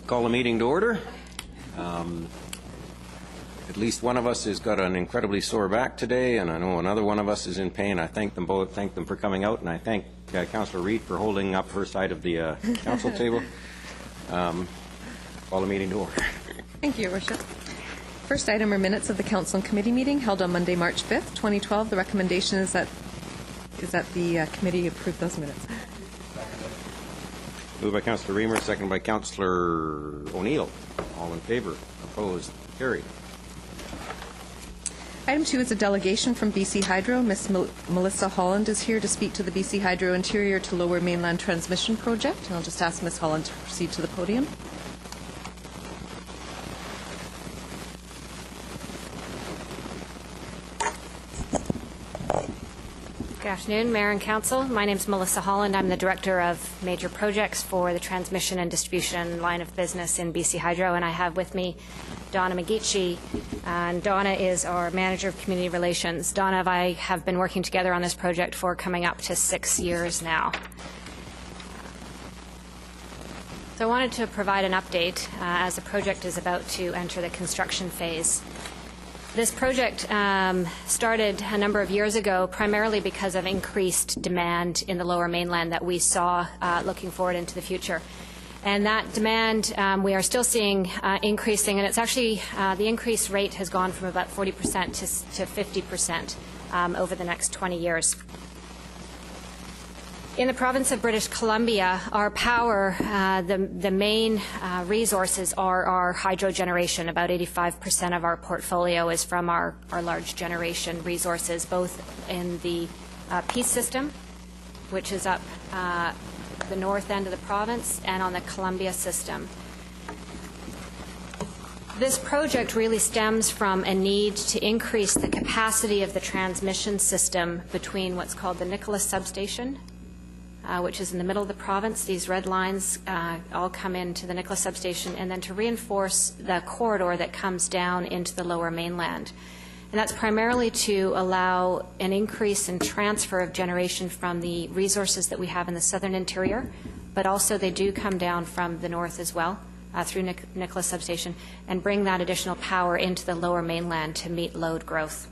Call the meeting to order. At least one of us has got an incredibly sore back today, and I know another one of us is in pain. I thank them both. Thank them for coming out, and I thank Councillor Reid for holding up her side of the council table. Call the meeting to order. Thank you, Your Worship. First item are minutes of the Council and Committee meeting held on Monday, March 5th, 2012. The recommendation is that the committee approve those minutes. Moved by Councillor Reamer, seconded by Councillor O'Neill. All in favor? Opposed? Carried. Item 2 is a delegation from BC Hydro. Ms. Melissa Holland is here to speak to the BC Hydro Interior to Lower Mainland Transmission Project. And I'll just ask Ms. Holland to proceed to the podium. Good afternoon, Mayor and Council. My name is Melissa Holland. I'm the Director of Major Projects for the Transmission and Distribution line of business in BC Hydro, and I have with me Donna McGeechee, and Donna is our Manager of Community Relations. Donna and I have been working together on this project for coming up to 6 years now. So I wanted to provide an update as the project is about to enter the construction phase. This project started a number of years ago primarily because of increased demand in the Lower Mainland that we saw looking forward into the future. And that demand we are still seeing increasing, and it's actually the increase rate has gone from about 40% to 50% over the next 20 years. In the province of British Columbia, our power, the main resources are our hydro generation. About 85% of our portfolio is from our large generation resources, both in the Peace system, which is up the north end of the province, and on the Columbia system. This project really stems from a need to increase the capacity of the transmission system between what's called the Nicholas substation, which is in the middle of the province. These red lines all come into the Nicholas substation, and then to reinforce the corridor that comes down into the Lower Mainland. And that's primarily to allow an increase in transfer of generation from the resources that we have in the southern interior, but also they do come down from the north as well through Nicholas substation and bring that additional power into the Lower Mainland to meet load growth.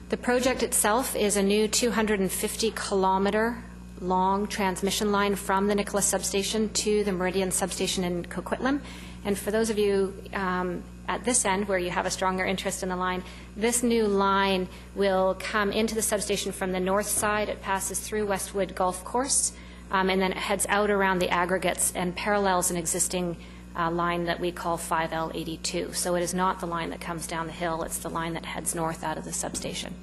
The project itself is a new 250-kilometer long transmission line from the Nicholas substation to the Meridian substation in Coquitlam. And for those of you at this end where you have a stronger interest in the line, this new line will come into the substation from the north side. It passes through Westwood Golf Course, and then it heads out around the aggregates and parallels an existing line that we call 5L82. So it is not the line that comes down the hill, it's the line that heads north out of the substation.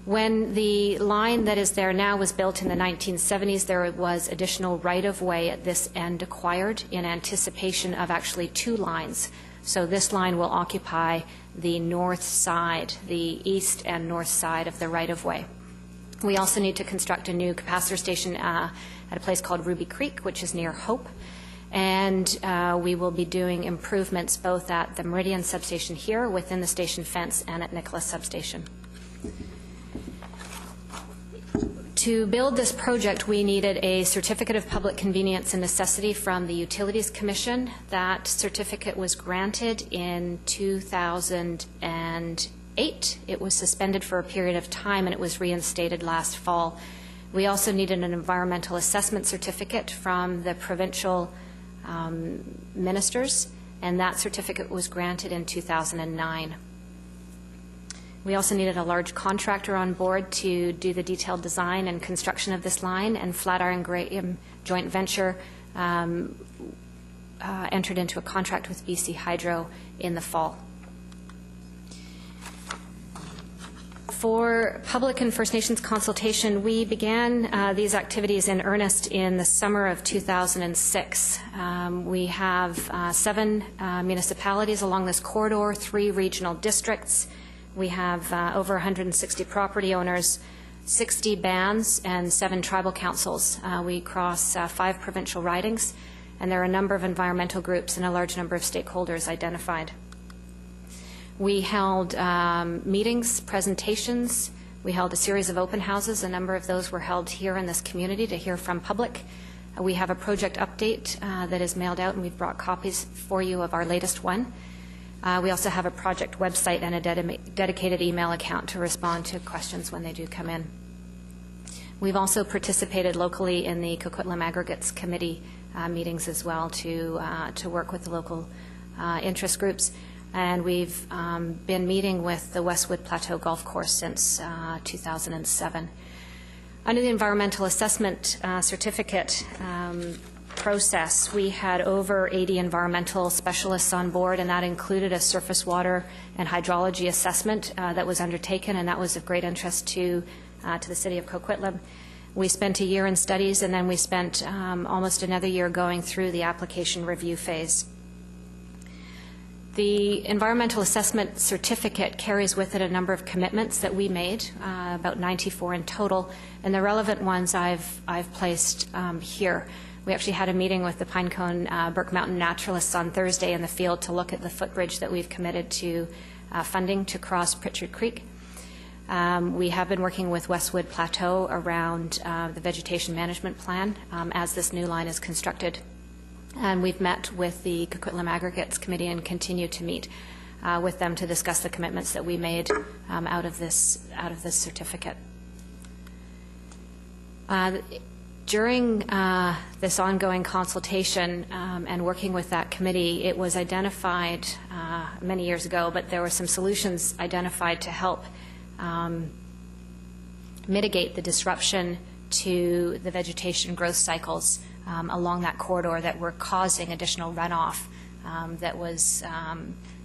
When the line that is there now was built in the 1970s, there was additional right-of-way at this end acquired in anticipation of actually two lines. So this line will occupy the north side, the east and north side of the right-of-way. We also need to construct a new capacitor station at a place called Ruby Creek, which is near Hope. And we will be doing improvements both at the Meridian substation here within the station fence and at Nicholas substation. To build this project, we needed a certificate of public convenience and necessity from the Utilities Commission. That certificate was granted in 2008. It was suspended for a period of time and it was reinstated last fall. We also needed an environmental assessment certificate from the provincial ministers, and that certificate was granted in 2009. We also needed a large contractor on board to do the detailed design and construction of this line, and Flatiron Graham joint venture entered into a contract with BC Hydro in the fall. For public and First Nations consultation, we began these activities in earnest in the summer of 2006. We have 7 municipalities along this corridor, 3 regional districts. We have over 160 property owners, 60 bands, and 7 tribal councils. We cross 5 provincial ridings, and there are a number of environmental groups and a large number of stakeholders identified. We held meetings, presentations. We held a series of open houses. A number of those were held here in this community to hear from public. We have a project update that is mailed out, and we've brought copies for you of our latest one. We also have a project website and a dedicated email account to respond to questions when they do come in. We've also participated locally in the Coquitlam Aggregates Committee meetings as well to work with the local interest groups. And we've been meeting with the Westwood Plateau Golf Course since 2007. Under the environmental assessment certificate process, we had over 80 environmental specialists on board, and that included a surface water and hydrology assessment that was undertaken, and that was of great interest to the city of Coquitlam. We spent a year in studies, and then we spent almost another year going through the application review phase. The environmental assessment certificate carries with it a number of commitments that we made, about 94 in total, and the relevant ones I've placed here. We actually had a meeting with the Pinecone Burke Mountain Naturalists on Thursday in the field to look at the footbridge that we've committed to funding to cross Pritchard Creek. We have been working with Westwood Plateau around the vegetation management plan as this new line is constructed. And we've met with the Coquitlam Aggregates Committee and continue to meet with them to discuss the commitments that we made out of this certificate. During this ongoing consultation and working with that committee, it was identified many years ago, but there were some solutions identified to help mitigate the disruption to the vegetation growth cycles along that corridor that were causing additional runoff that was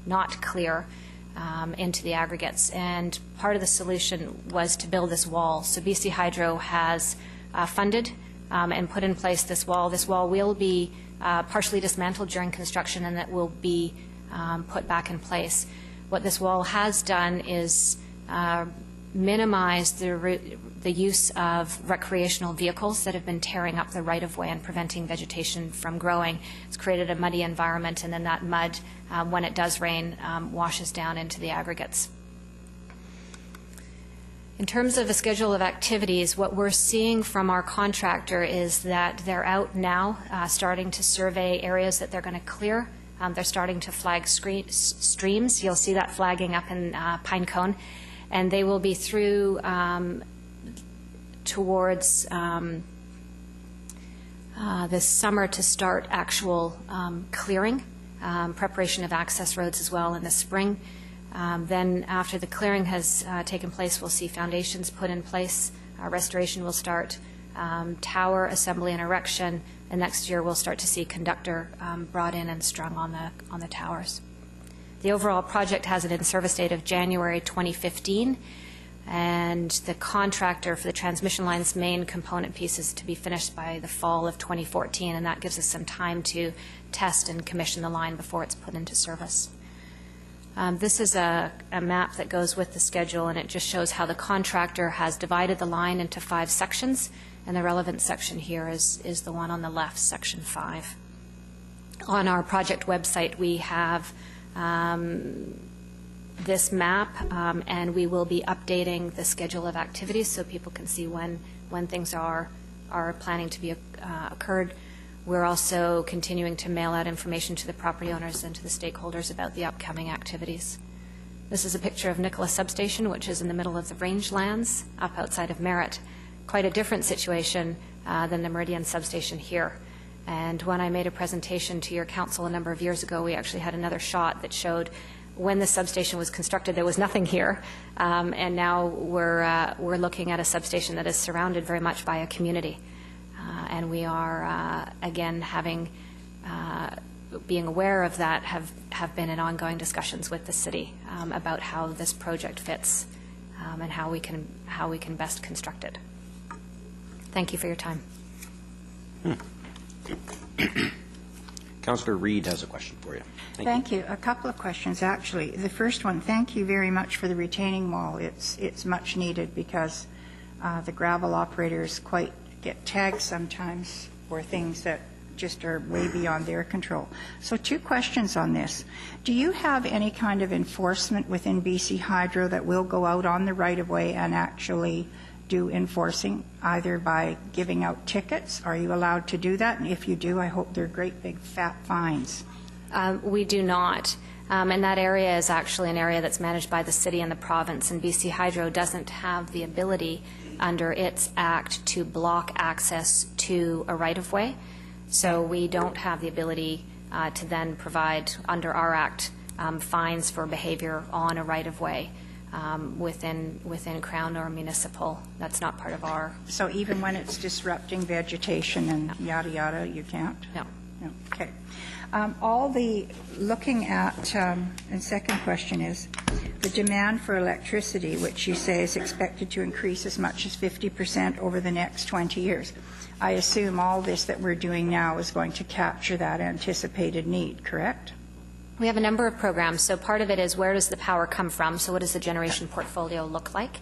not clear into the aggregates. And part of the solution was to build this wall. So BC Hydro has funded and put in place this wall. This wall will be partially dismantled during construction, and that will be put back in place. What this wall has done is minimize the use of recreational vehicles that have been tearing up the right-of-way and preventing vegetation from growing. It's created a muddy environment, and then that mud, when it does rain, washes down into the aggregates. In terms of a schedule of activities, what we're seeing from our contractor is that they're out now starting to survey areas that they're going to clear. They're starting to flag streams. You'll see that flagging up in Pinecone. And they will be through towards this summer to start actual clearing, preparation of access roads as well in the spring. Then after the clearing has taken place, we'll see foundations put in place. Restoration will start, tower assembly and erection, and next year we'll start to see conductor brought in and strung on the towers. The overall project has an in-service date of January 2015, and the contractor for the transmission line's main component piece is to be finished by the fall of 2014, and that gives us some time to test and commission the line before it's put into service. This is a map that goes with the schedule, and it just shows how the contractor has divided the line into 5 sections, and the relevant section here is the one on the left, section 5. On our project website, we have this map, and we will be updating the schedule of activities so people can see when things are planning to be occurred. We're also continuing to mail out information to the property owners and to the stakeholders about the upcoming activities. This is a picture of Nicholas Substation, which is in the middle of the rangelands up outside of Merritt. Quite a different situation than the Meridian Substation here. And when I made a presentation to your council a number of years ago, we actually had another shot that showed when the substation was constructed, there was nothing here. And now we're looking at a substation that is surrounded very much by a community. And we are, again, being aware of that, have been in ongoing discussions with the city about how this project fits and how we can best construct it. Thank you for your time. Councillor Reid has a question for you. Thank you. A couple of questions, actually. The first one, thank you very much for the retaining wall. It's much needed because the gravel operators quite get tagged sometimes for things that just are way beyond their control. So 2 questions on this. Do you have any kind of enforcement within BC Hydro that will go out on the right-of-way and actually do enforcing, either by giving out tickets? Are you allowed to do that? And if you do, I hope they're great big fat fines. We do not. And that area is actually an area that's managed by the city and the province, and BC Hydro doesn't have the ability under its act to block access to a right-of-way. So we don't have the ability to then provide, under our act, fines for behavior on a right-of-way within Crown or municipal. That's not part of our... So even when it's disrupting vegetation and yada yada, you can't? No. No. Okay. Looking at, and second question is, the demand for electricity, which you say is expected to increase as much as 50% over the next 20 years. I assume all this that we're doing now is going to capture that anticipated need, correct? We have a number of programs. So part of it is, where does the power come from? So what does the generation portfolio look like?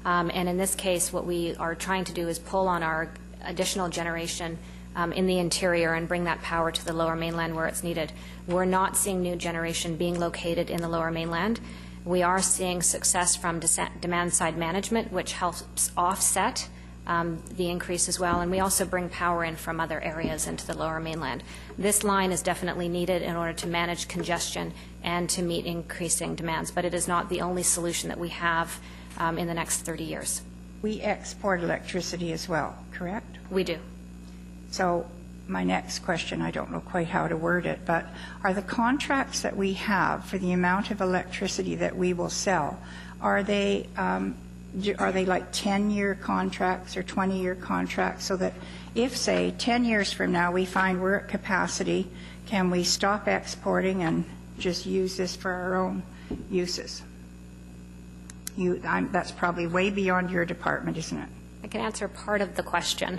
And in this case, what we are trying to do is pull on our additional generation in the interior and bring that power to the Lower Mainland where it's needed. We're not seeing new generation being located in the Lower Mainland. We are seeing success from demand-side management, which helps offset the increase as well, and we also bring power in from other areas into the Lower Mainland. This line is definitely needed in order to manage congestion and to meet increasing demands, but it is not the only solution that we have in the next 30 years. We export electricity as well, correct? We do. So my next question, I don't know quite how to word it, but are the contracts that we have for the amount of electricity that we will sell, are they like 10-year contracts or 20-year contracts, so that if, say, 10 years from now we find we're at capacity, can we stop exporting and just use this for our own uses? That's probably way beyond your department, isn't it? I can answer part of the question.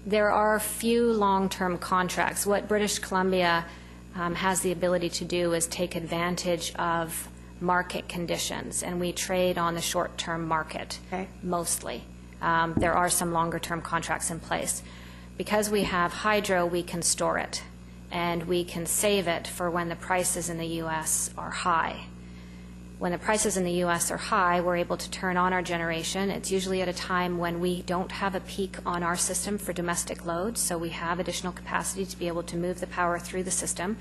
There are few long-term contracts. What British Columbia has the ability to do is take advantage of market conditions, and we trade on the short-term market, okay, mostly. There are some longer-term contracts in place. Because we have hydro, we can store it, and we can save it for when the prices in the U.S. are high. When the prices in the U.S. are high, we're able to turn on our generation. It's usually at a time when we don't have a peak on our system for domestic load, so we have additional capacity to be able to move the power through the system,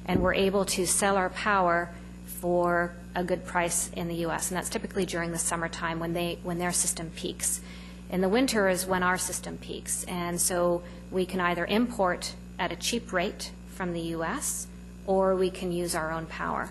and we're able to sell our power for a good price in the U.S., and that's typically during the summertime when their system peaks. In the winter is when our system peaks, and so we can either import at a cheap rate from the U.S. or we can use our own power.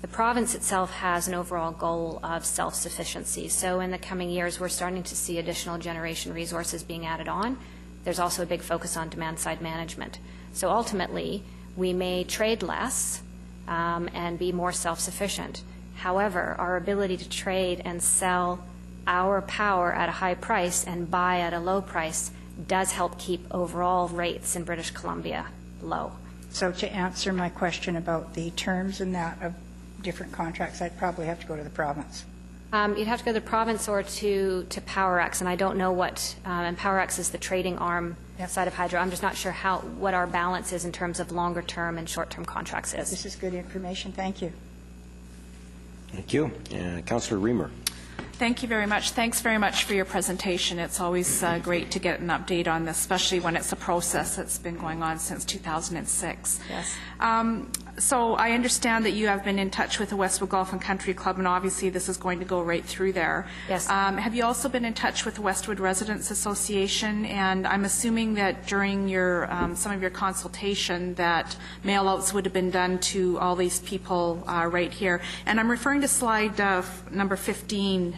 The province itself has an overall goal of self-sufficiency, so in the coming years we're starting to see additional generation resources being added on. There's also a big focus on demand-side management. So ultimately, we may trade less and be more self-sufficient. However, our ability to trade and sell our power at a high price and buy at a low price does help keep overall rates in British Columbia low. So to answer my question about the terms and that of different contracts, I'd probably have to go to the province. You'd have to go to the province or to PowerX, and I don't know what, and PowerX is the trading arm side of Hydro. I'm just not sure what our balance is in terms of longer term and short term contracts is. This is good information. Thank you. Thank you. Councillor Reamer. Thank you very much. Thanks very much for your presentation. It's always great to get an update on this, especially when it's a process that's been going on since 2006. Yes. So I understand that you have been in touch with the Westwood Golf and Country Club, and obviously this is going to go right through there. Yes. Have you also been in touch with the Westwood Residents Association? And I'm assuming that during your some of your consultation that mail-outs would have been done to all these people right here. And I'm referring to slide number 15.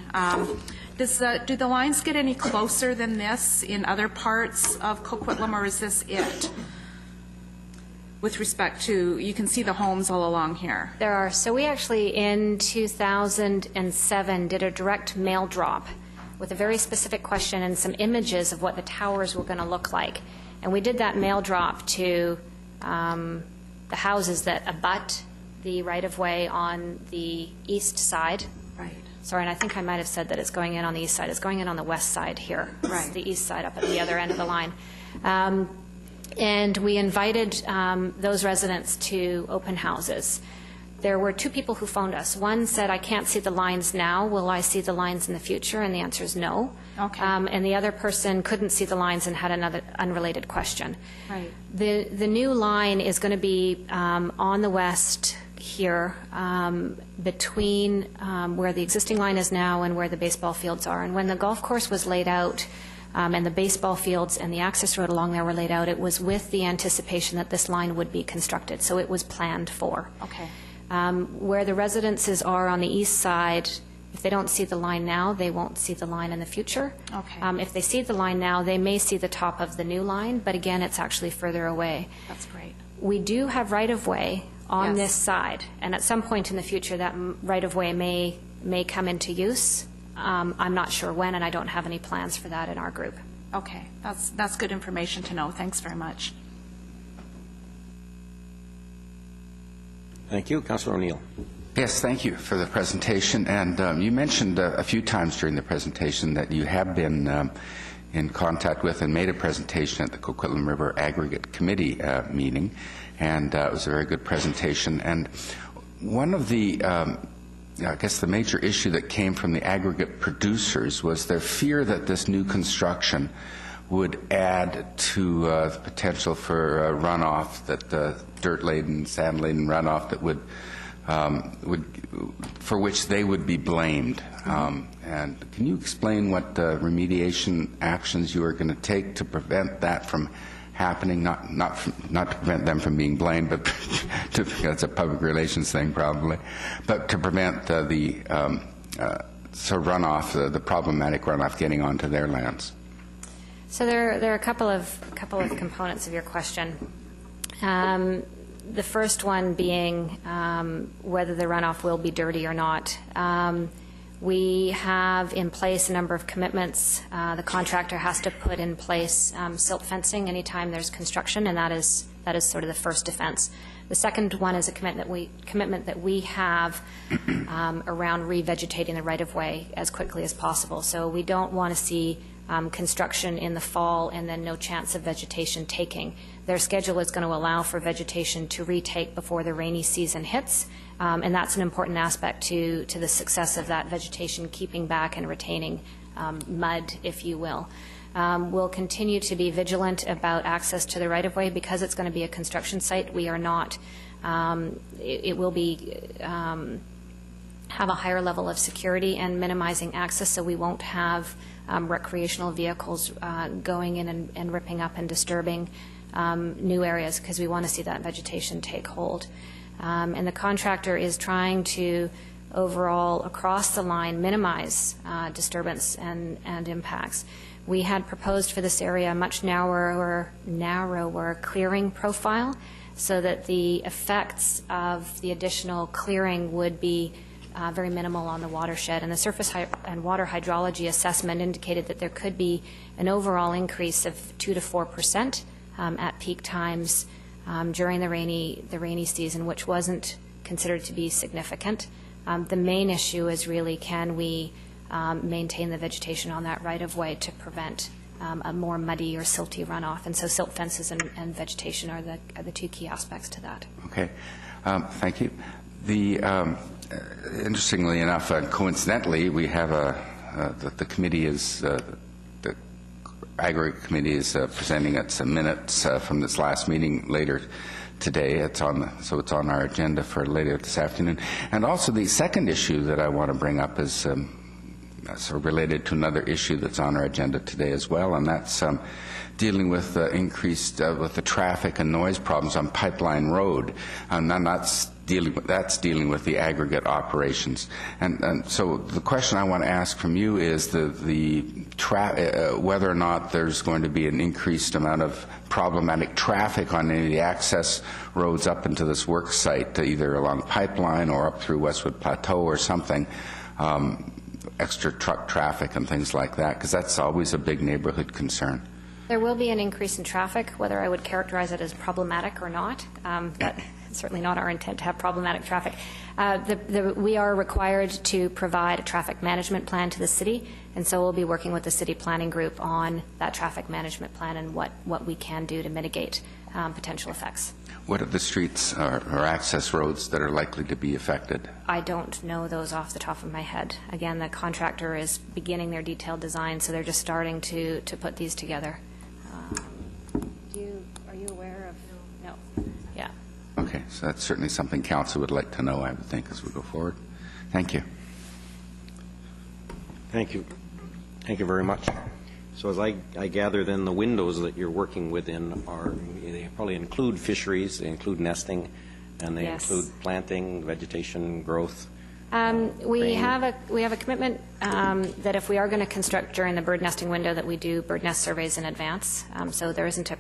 Do the lines get any closer than this in other parts of Coquitlam, or is this it? With respect to, you can see the homes all along here. There are. So we actually, in 2007, did a direct mail drop with a very specific question and some images of what the towers were going to look like. And we did that mail drop to the houses that abut the right-of-way on the east side. Right. Sorry, and I think I might have said that it's going in on the east side. It's going in on the west side here. Right. It's the east side up at the other end of the line. And we invited those residents to open houses. There were two people who phoned us. One said, I can't see the lines now. Will I see the lines in the future? And the answer is no. Okay. And the other person couldn't see the lines and had another unrelated question. Right. The new line is going to be on the west here, between where the existing line is now and where the baseball fields are. And when the golf course was laid out, and the baseball fields and the access road along there were laid out, it was with the anticipation that this line would be constructed. So it was planned for. Okay. Where the residences are on the east side, if they don't see the line now, they won't see the line in the future. Okay. If they see the line now, they may see the top of the new line, but again, it's actually further away. That's great. We do have right-of-way on Yes. this side, and at some point in the future, that right-of-way may come into use. I'm not sure when, and I don't have any plans for that in our group. Okay. That's good information to know. Thanks very much. Thank you. Councillor O'Neill. Yes, thank you for the presentation. And you mentioned a few times during the presentation that you have been in contact with and made a presentation at the Coquitlam River Aggregate Committee meeting, and it was a very good presentation. And one of the, I guess the major issue that came from the aggregate producers was their fear that this new construction would add to the potential for runoff, that dirt-laden, sand-laden runoff that would for which they would be blamed. And can you explain what remediation actions you are going to take to prevent that from happening? Not to prevent them from being blamed, but that's a public relations thing probably, but to prevent the runoff, the problematic runoff, getting onto their lands. So there are a couple of components of your question. The first one being whether the runoff will be dirty or not. We have in place a number of commitments. The contractor has to put in place silt fencing anytime there's construction, and that is sort of the first defense. The second one is a commitment that we have around revegetating the right-of-way as quickly as possible. So we don't want to see construction in the fall and then no chance of vegetation taking. Their schedule is going to allow for vegetation to retake before the rainy season hits, and that's an important aspect to the success of that vegetation, keeping back and retaining mud, if you will. We'll continue to be vigilant about access to the right-of-way because it's going to be a construction site. We are not, it will be have a higher level of security and minimizing access, so we won't have recreational vehicles going in and ripping up and disturbing new areas, because we want to see that vegetation take hold. And the contractor is trying to overall, across the line, minimize disturbance and impacts. We had proposed for this area a much narrower clearing profile so that the effects of the additional clearing would be very minimal on the watershed. And the surface and water hydrology assessment indicated that there could be an overall increase of 2 to 4% at peak times during the rainy season, which wasn't considered to be significant. The main issue is really, can we maintain the vegetation on that right-of-way to prevent a more muddy or silty runoff? And so silt fences and vegetation are the two key aspects to that. Okay. Thank you. Interestingly enough, coincidentally, we have the committee is the Aggregate Committee is presenting its minutes from this last meeting later today. So it's on our agenda for later this afternoon. And also the second issue that I want to bring up is sort of related to another issue that's on our agenda today as well, and that's dealing with increased with the traffic and noise problems on Pipeline Road. That's dealing with the aggregate operations. And so the question I want to ask from you is whether or not there's going to be an increased amount of problematic traffic on any of the access roads up into this work site, either along Pipeline or up through Westwood Plateau or something, extra truck traffic and things like that, because that's always a big neighborhood concern. There will be an increase in traffic. Whether I would characterize it as problematic or not, that certainly not our intent to have problematic traffic. We are required to provide a traffic management plan to the city, and so we'll be working with the city planning group on that traffic management plan and what we can do to mitigate potential effects. What are the streets or access roads that are likely to be affected? I don't know those off the top of my head. Again, the contractor is beginning their detailed design, so they're just starting to put these together. Are you aware of? No. Yeah. Okay, so that's certainly something council would like to know, I would think, as we go forward. Thank you. Thank you. Thank you very much. So as I gather then the windows that you're working within they probably include fisheries, they include nesting, and they Yes. include planting, vegetation, growth. We rain. have a commitment that if we are going to construct during the bird nesting window, that we do bird nest surveys in advance. So there isn't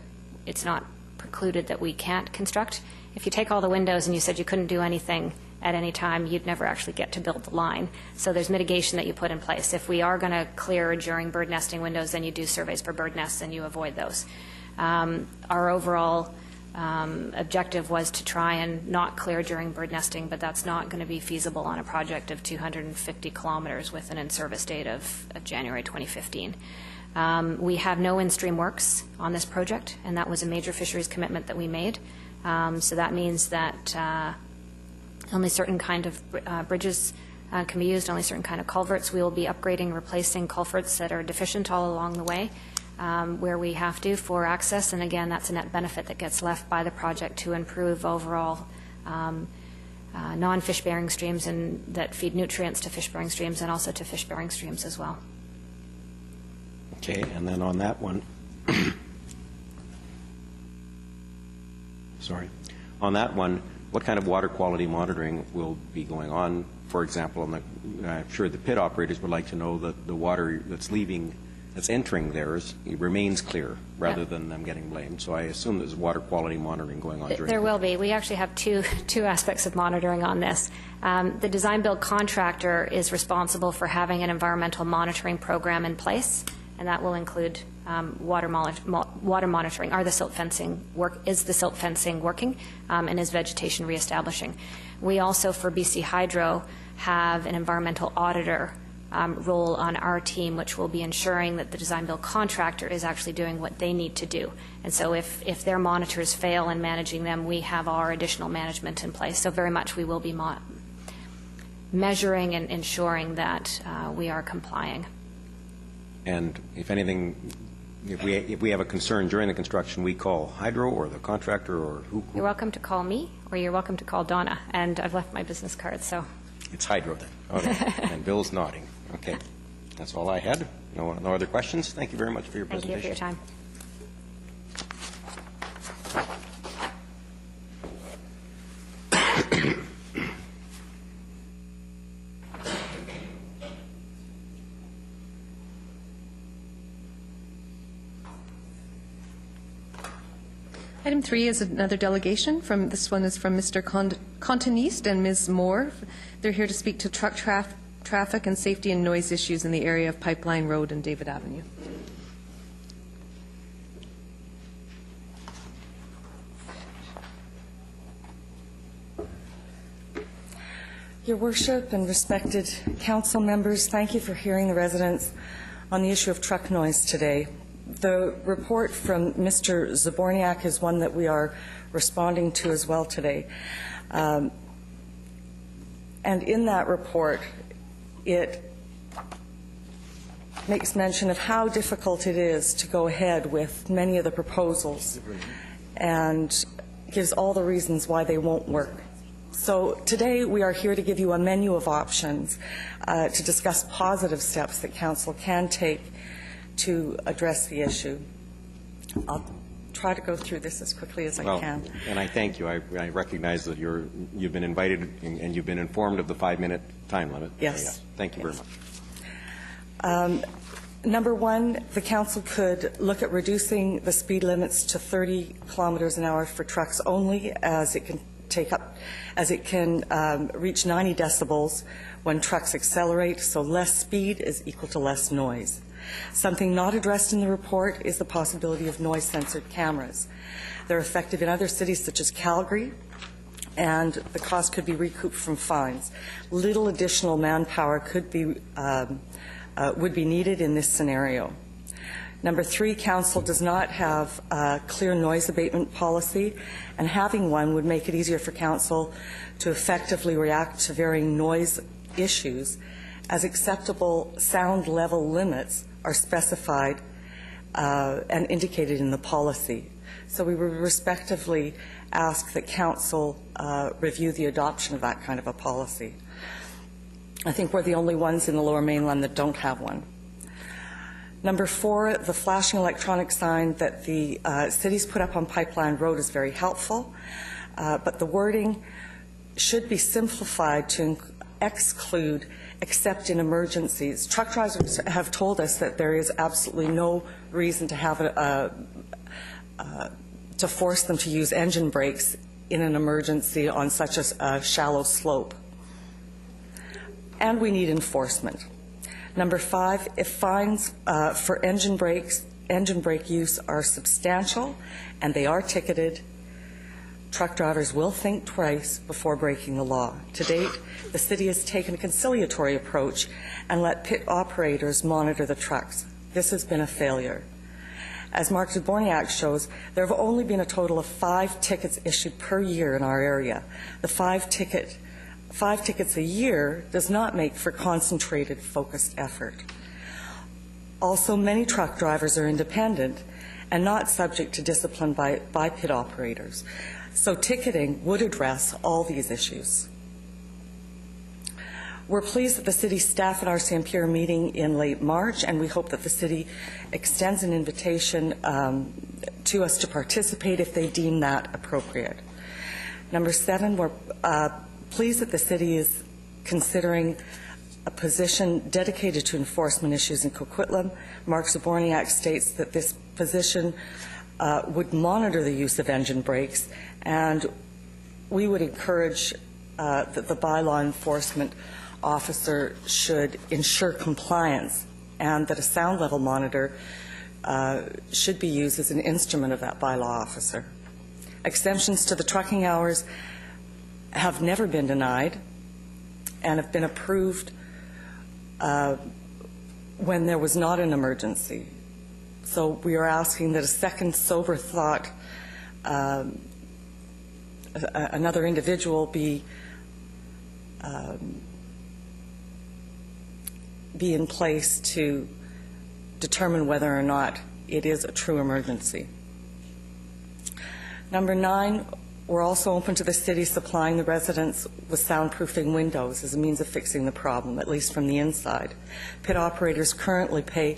it's not precluded that we can't construct. If you take all the windows and you said you couldn't do anything at any time, you'd never actually get to build the line. So there's mitigation that you put in place. If we are going to clear during bird nesting windows, then you do surveys for bird nests and you avoid those. Our overall objective was to try and not clear during bird nesting, but that's not going to be feasible on a project of 250 kilometers with an in-service date of January 2015. We have no in-stream works on this project, and that was a major fisheries commitment that we made. So that means that only certain kind of bridges can be used, only certain kind of culverts. We will be upgrading, replacing culverts that are deficient all along the way where we have to for access. And again, that's a net benefit that gets left by the project to improve overall non-fish-bearing streams and that feed nutrients to fish-bearing streams and also to fish-bearing streams as well. Okay, and then on that one, sorry, on that one, what kind of water quality monitoring will be going on? For example, I'm sure the pit operators would like to know that the water that's entering theirs remains clear rather than them getting blamed. So I assume there's water quality monitoring going on during There will be. We actually have two aspects of monitoring on this. The design build contractor is responsible for having an environmental monitoring program in place, and that will include water monitoring. Is the silt fencing working, and is vegetation reestablishing? We also, for BC Hydro, have an environmental auditor role on our team, which will be ensuring that the design build contractor is actually doing what they need to do. And so if their monitors fail in managing them, we have our additional management in place. So very much we will be measuring and ensuring that we are complying. And if anything, if we have a concern during the construction, we call Hydro or the contractor or who? You're welcome to call me, or you're welcome to call Donna. And I've left my business card, so. It's Hydro then. Okay. And Bill's nodding. Okay. That's all I had. No other questions? Thank you very much for your presentation. Thank you for your time. Item 3 is another delegation. This one is from Mr. Kontanist and Ms. Moore. They're here to speak to truck traffic and safety and noise issues in the area of Pipeline Road and David Avenue. Your Worship and respected council members, thank you for hearing the residents on the issue of truck noise today. The report from Mr. Zaborniak is one that we are responding to as well today. And in that report, it makes mention of how difficult it is to go ahead with many of the proposals and gives all the reasons why they won't work. So today we are here to give you a menu of options to discuss positive steps that Council can take to address the issue. I'll try to go through this as quickly as I can. And I thank you. I recognize that you've been invited and you've been informed of the 5-minute time limit. Yes. Thank you very much. Number one, the Council could look at reducing the speed limits to 30 kilometers an hour for trucks only, as it can reach 90 decibels when trucks accelerate, so less speed is equal to less noise. Something not addressed in the report is the possibility of noise-censored cameras. They're effective in other cities such as Calgary, and the cost could be recouped from fines. Little additional manpower could be would be needed in this scenario. Number 3, Council does not have a clear noise abatement policy, and having one would make it easier for Council to effectively react to varying noise issues, as acceptable sound level limits are specified and indicated in the policy. So we would respectively ask that Council review the adoption of that kind of a policy. I think we're the only ones in the Lower Mainland that don't have one. Number 4, the flashing electronic sign that the city's put up on Pipeline Road is very helpful, but the wording should be simplified to exclude except in emergencies. Truck drivers have told us that there is absolutely no reason to have to force them to use engine brakes in an emergency on such a shallow slope. And we need enforcement. Number 5, if fines for engine brake use are substantial and they are ticketed, truck drivers will think twice before breaking the law. To date, the city has taken a conciliatory approach and let pit operators monitor the trucks. This has been a failure. As Mark Zaborniak shows, there have only been a total of 5 tickets issued per year in our area. The 5 tickets a year does not make for concentrated, focused effort. Also, many truck drivers are independent and not subject to discipline by pit operators. So ticketing would address all these issues. We're pleased that the city staff at our Saint-Pierre meeting in late March, and we hope that the city extends an invitation to us to participate if they deem that appropriate. Number 7, we're pleased that the city is considering a position dedicated to enforcement issues in Coquitlam. Mark Zaborniak states that this position would monitor the use of engine brakes, and we would encourage that the bylaw enforcement officer should ensure compliance, and that a sound level monitor should be used as an instrument of that bylaw officer. Exemptions to the trucking hours have never been denied and have been approved when there was not an emergency. So we are asking that a second sober thought, another individual be in place to determine whether or not it is a true emergency. Number 9, we're also open to the city supplying the residents with soundproofing windows as a means of fixing the problem, at least from the inside. Pit operators currently pay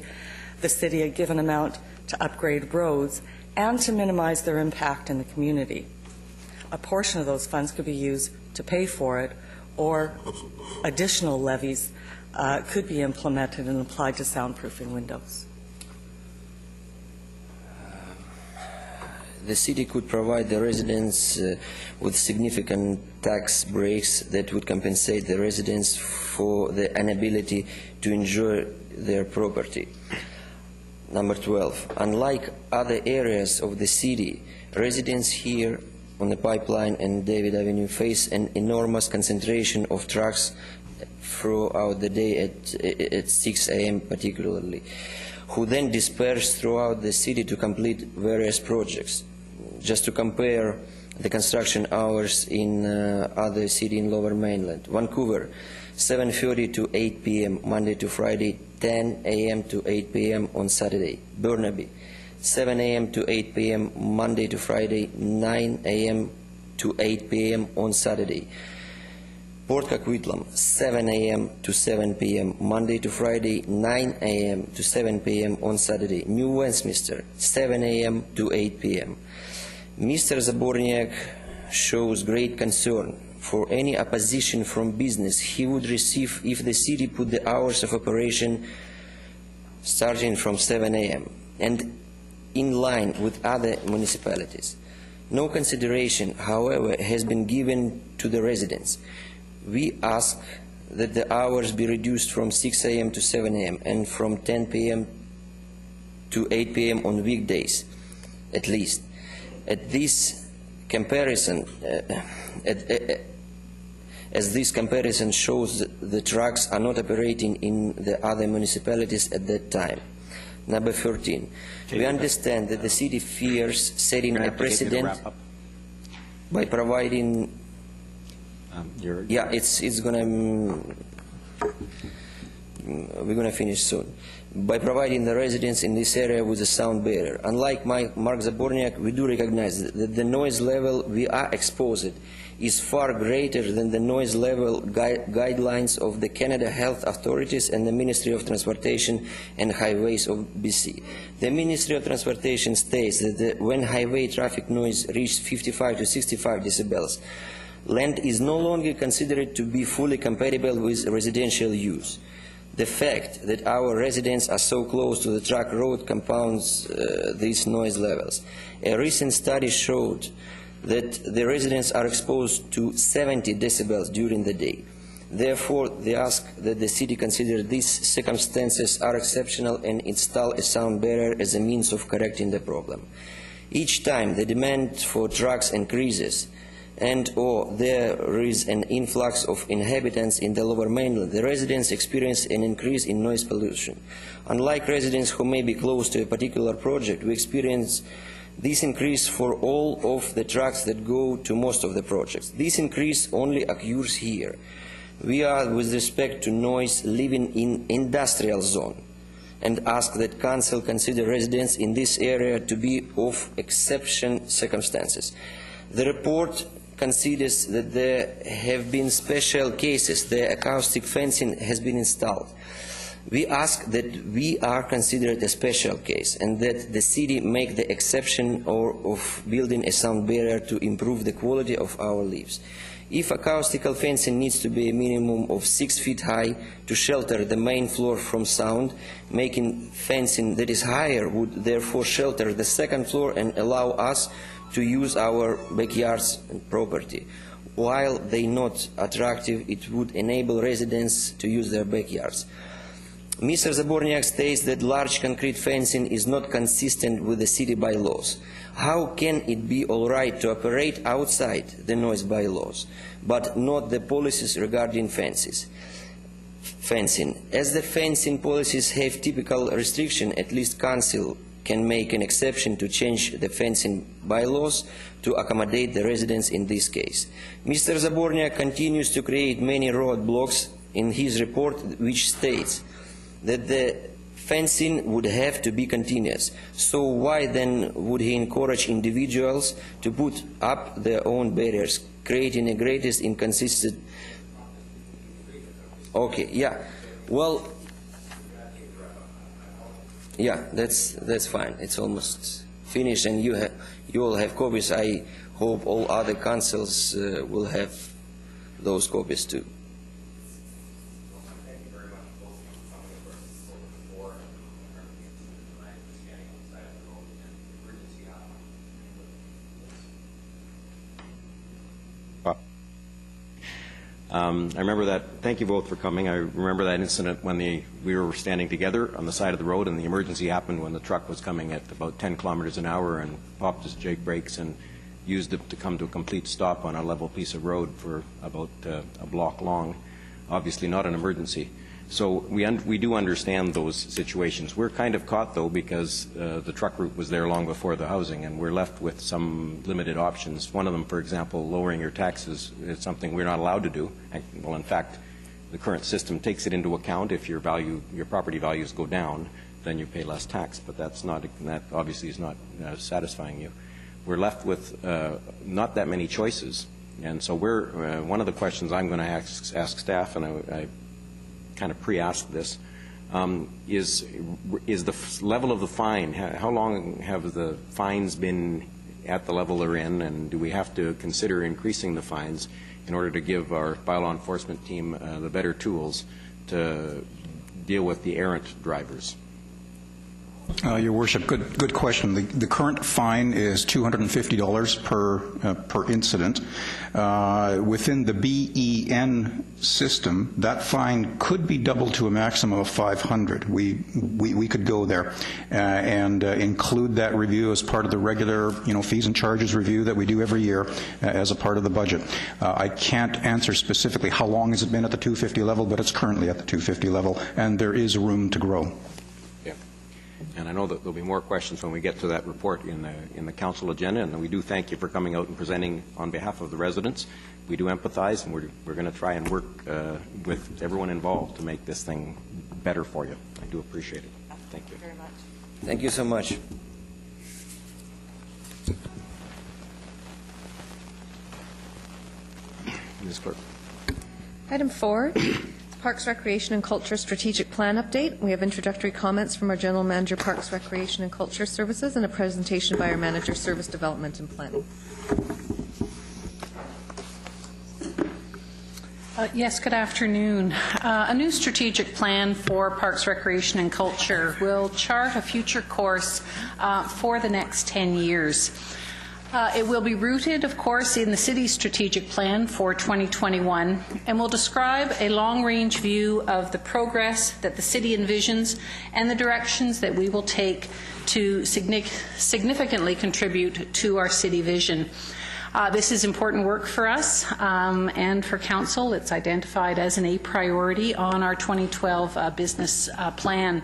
the city a given amount to upgrade roads and to minimize their impact in the community. A portion of those funds could be used to pay for it, or additional levies could be implemented and applied to soundproofing windows. The city could provide the residents with significant tax breaks that would compensate the residents for the inability to enjoy their property. Number 12, unlike other areas of the city, residents here on the Pipeline and David Avenue face an enormous concentration of trucks throughout the day at 6 a.m. particularly, who then disperse throughout the city to complete various projects. Just to compare the construction hours in other cities in Lower Mainland: Vancouver, 7:30 to 8 p.m. Monday to Friday, 10 a.m. to 8 p.m. on Saturday. Burnaby, 7 a.m. to 8 p.m. Monday to Friday, 9 a.m. to 8 p.m. on Saturday. Port Coquitlam, 7 a.m. to 7 p.m. Monday to Friday, 9 a.m. to 7 p.m. on Saturday. New Westminster, 7 a.m. to 8 p.m. Mr. Zaborniak shows great concern for any opposition from business he would receive if the city put the hours of operation starting from 7 a.m. and in line with other municipalities. No consideration, however, has been given to the residents. We ask that the hours be reduced from 6 a.m. to 7 a.m. and from 10 p.m. to 8 p.m. on weekdays, at least. At this comparison, as this comparison shows the trucks are not operating in the other municipalities at that time. Number 13, we understand that the city fears setting a precedent by providing, we're going to finish soon. By providing the residents in this area with a sound barrier. Unlike Mark Zaborniak, we do recognize that the noise level we are exposed is far greater than the noise level guidelines of the Canada Health Authorities and the Ministry of Transportation and Highways of BC. The Ministry of Transportation states that when highway traffic noise reaches 55 to 65 decibels, land is no longer considered to be fully compatible with residential use. The fact that our residents are so close to the truck road compounds these noise levels. A recent study showed that the residents are exposed to 70 decibels during the day. Therefore, they ask that the city consider these circumstances are exceptional and install a sound barrier as a means of correcting the problem. Each time the demand for trucks increases, and/or there is an influx of inhabitants in the Lower Mainland, the residents experience an increase in noise pollution. Unlike residents who may be close to a particular project, we experience this increase for all of the trucks that go to most of the projects. This increase only occurs here. We are, with respect to noise, living in industrial zone and ask that Council consider residents in this area to be of exception circumstances. The report considers that there have been special cases. The acoustic fencing has been installed. We ask that we are considered a special case and that the city make the exception of building a sound barrier to improve the quality of our lives. If acoustical fencing needs to be a minimum of 6 feet high to shelter the main floor from sound, making fencing that is higher would therefore shelter the second floor and allow us to use our backyards and property. While they not attractive, it would enable residents to use their backyards. Mr. Zaborniak states that large concrete fencing is not consistent with the city bylaws. How can it be all right to operate outside the noise bylaws, but not the policies regarding fencing? As the fencing policies have typical restriction, at least Council can make an exception to change the fencing bylaws to accommodate the residents in this case. Mr. Zaborniak continues to create many roadblocks in his report, which states that the fencing would have to be continuous. So why then would he encourage individuals to put up their own barriers, creating a greatest inconsistent... Okay, yeah. Well, yeah, that's fine. It's almost finished, and you all have copies. I hope all other councils will have those copies too. I remember that. Thank you both for coming. I remember that incident when we were standing together on the side of the road, and the emergency happened when the truck was coming at about 10 kilometers an hour and popped his Jake brakes and used it to come to a complete stop on a level piece of road for about a block long. Obviously not an emergency. So we do understand those situations. We're kind of caught, though, because the truck route was there long before the housing, and we're left with some limited options. One of them, for example, lowering your taxes is something we're not allowed to do. Well, in fact, the current system takes it into account. If your property values go down, then you pay less tax, but that obviously is not satisfying you. We're left with not that many choices, and so one of the questions I'm going to ask staff, and I kind of pre-ask this, is the level of the fine. How long have the fines been at the level they're in, and do we have to consider increasing the fines in order to give our bylaw enforcement team the better tools to deal with the errant drivers? Your Worship, good question. The current fine is $250 per incident. Within the BEN system, that fine could be doubled to a maximum of $500. We could go there and include that review as part of the regular, fees and charges review that we do every year as a part of the budget. I can't answer specifically how long has it been at the 250 level, but it's currently at the 250 level, and there is room to grow. And I know that there'll be more questions when we get to that report in the council agenda, and we do thank you for coming out and presenting on behalf of the residents. We do empathize, and we're going to try and work with everyone involved to make this thing better for you. I do appreciate it. Thank you very much. Thank you so much. Ms. Clerk. Item 4. Parks, Recreation and Culture Strategic Plan Update. We have introductory comments from our General Manager, Parks, Recreation and Culture Services, and a presentation by our Manager, Service Development and Planning. Yes, good afternoon. A new strategic plan for Parks, Recreation and Culture will chart a future course for the next 10 years. It will be rooted, of course, in the city's strategic plan for 2021 and will describe a long-range view of the progress that the city envisions and the directions that we will take to significantly contribute to our city vision. This is important work for us and for Council. It's identified as an A priority on our 2012 business plan.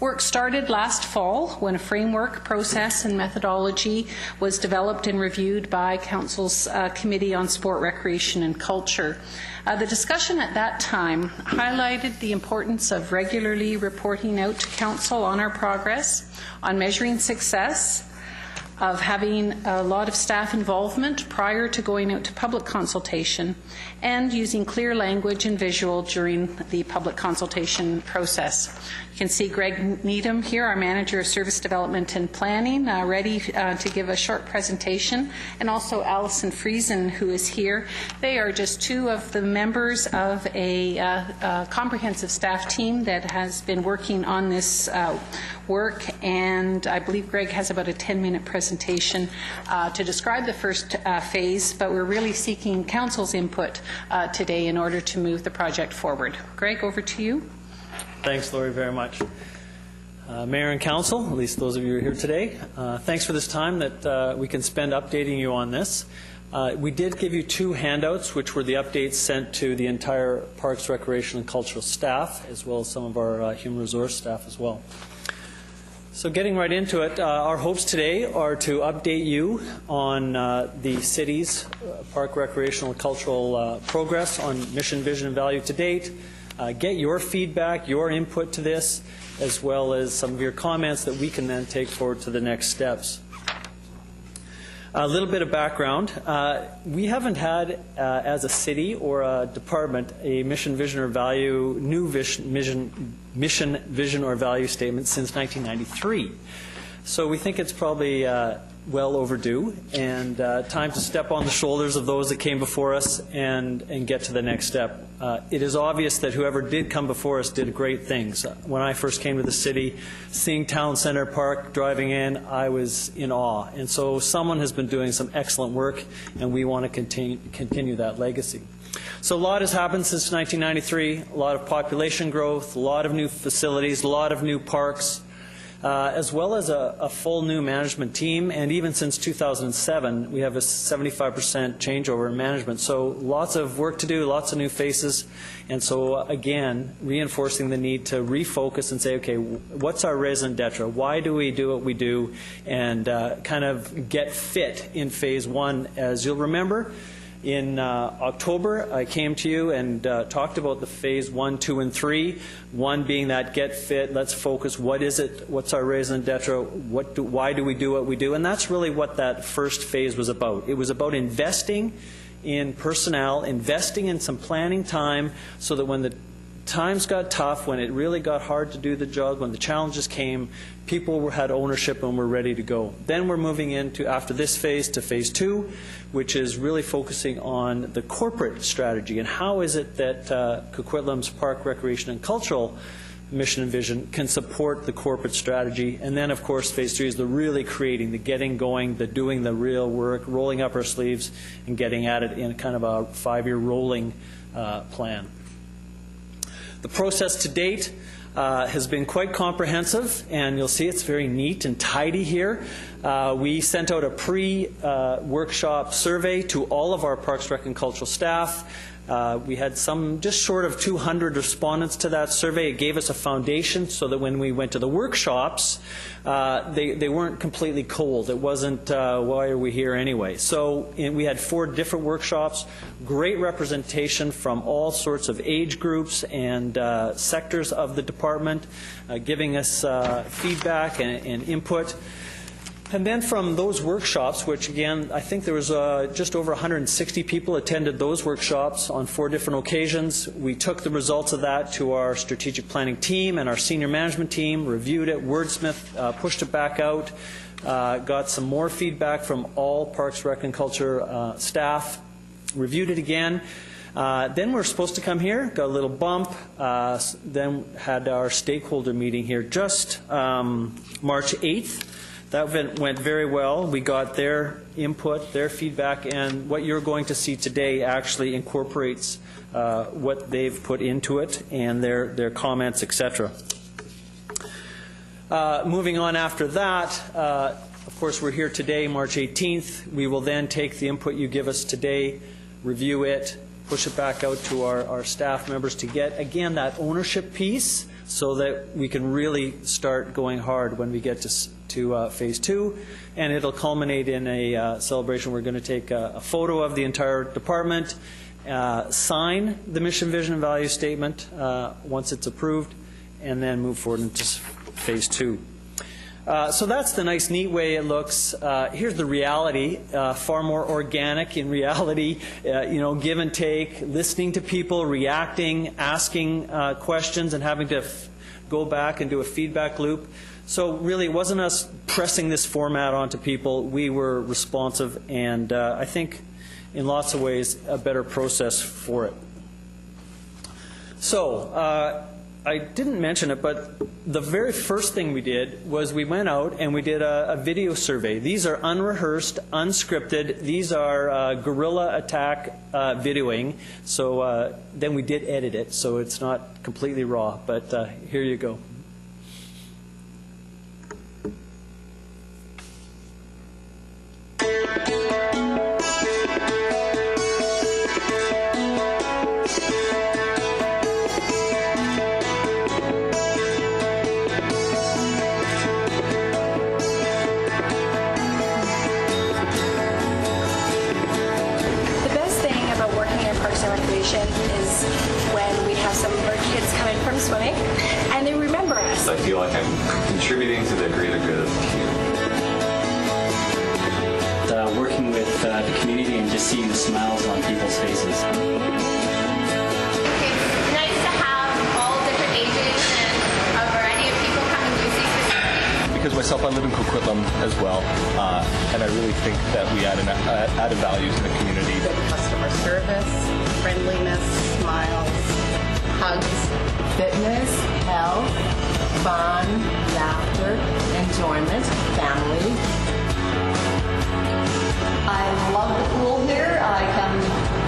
Work started last fall when a framework, process and methodology was developed and reviewed by Council's Committee on Sport, Recreation and Culture. The discussion at that time highlighted the importance of regularly reporting out to Council on our progress, on measuring success, of having a lot of staff involvement prior to going out to public consultation, and using clear language and visual during the public consultation process. You can see Greg Needham here, our Manager of Service Development and Planning, ready to give a short presentation, and also Alison Friesen, who is here. They are just two of the members of a comprehensive staff team that has been working on this work, and I believe Greg has about a 10-minute presentation to describe the first phase, but we're really seeking Council's input today in order to move the project forward. Greg, over to you. Thanks, Lori, very much. Mayor and Council, at least those of you who are here today, thanks for this time that we can spend updating you on this. We did give you two handouts, which were the updates sent to the entire Parks, Recreation and Cultural staff, as well as some of our human resource staff as well. So getting right into it, our hopes today are to update you on the city's park, recreational, and cultural progress on mission, vision, and value to date, get your feedback, your input to this, as well as some of your comments that we can then take forward to the next steps. A little bit of background. We haven't had, as a city or a department, a mission, vision, or value, new mission, vision, or value statement since 1993. So we think it's probably well overdue and time to step on the shoulders of those that came before us and get to the next step. It is obvious that whoever did come before us did great things. When I first came to the city, seeing Town Center Park driving in, I was in awe. And so someone has been doing some excellent work, and we want to continue that legacy. So a lot has happened since 1993, a lot of population growth, a lot of new facilities, a lot of new parks, as well as a full new management team, and even since 2007 we have a 75% changeover in management. So lots of work to do, lots of new faces, and so again reinforcing the need to refocus and say, okay, what's our raison d'etre? Why do we do what we do? And kind of get fit in phase one. As you'll remember, in October, I came to you and talked about the phase 1, 2, and 3. 1 being that get fit, let's focus, what is it, what's our raison d'etre, why do we do what we do? And that's really what that first phase was about. It was about investing in personnel, investing in some planning time so that when the times got tough, when it really got hard to do the job, when the challenges came, people had ownership and were ready to go. Then we're moving into, after this phase, to phase 2, which is really focusing on the corporate strategy and how is it that Coquitlam's Park, Recreation and Cultural mission and vision can support the corporate strategy. And then, of course, phase 3 is the really creating, the getting going, the doing the real work, rolling up our sleeves and getting at it in kind of a 5-year rolling plan. The process to date has been quite comprehensive, and you'll see it's very neat and tidy here. We sent out a pre-workshop survey to all of our Parks, Rec, and Cultural staff. We had some just short of 200 respondents to that survey. It gave us a foundation so that when we went to the workshops, they weren't completely cold. It wasn't, why are we here anyway? So we had 4 different workshops, great representation from all sorts of age groups and sectors of the department, giving us feedback and input. And then from those workshops, which again, I think there was just over 160 people attended those workshops on 4 different occasions. We took the results of that to our strategic planning team and our senior management team, reviewed it, wordsmithed, pushed it back out, got some more feedback from all Parks, Rec, and Culture staff, reviewed it again. Then we're supposed to come here, got a little bump, then had our stakeholder meeting here just March 8th. That went very well. We got their input, their feedback, and what you're going to see today actually incorporates what they've put into it and their comments, etc. Moving on after that, of course, we're here today, March 18th. We will then take the input you give us today, review it, push it back out to our staff members to get, again, that ownership piece so that we can really start going hard when we get to phase 2, and it'll culminate in a celebration. We're going to take a photo of the entire department, sign the mission, vision, and value statement once it's approved, and then move forward into phase 2. So that's the nice, neat way it looks. Here's the reality, far more organic in reality, give and take, listening to people, reacting, asking questions, and having to go back and do a feedback loop. So really, it wasn't us pressing this format onto people. We were responsive, and I think in lots of ways a better process for it. So I didn't mention it, but the very first thing we did was we went out and we did a video survey. These are unrehearsed, unscripted. These are guerrilla attack videoing. So then we did edit it, so it's not completely raw, but here you go. Is when we have some of our kids come in from swimming and they remember us. I feel like I'm contributing to the greater good of the community. Working with the community and just seeing the smiles on people's faces. It's nice to have all different ages and a variety of people come and do things. Because myself, I live in Coquitlam as well, and I really think that we add a value to the community. Customer service, friendliness, smiles, hugs, fitness, health, fun, laughter, enjoyment, family. I love the pool here. I come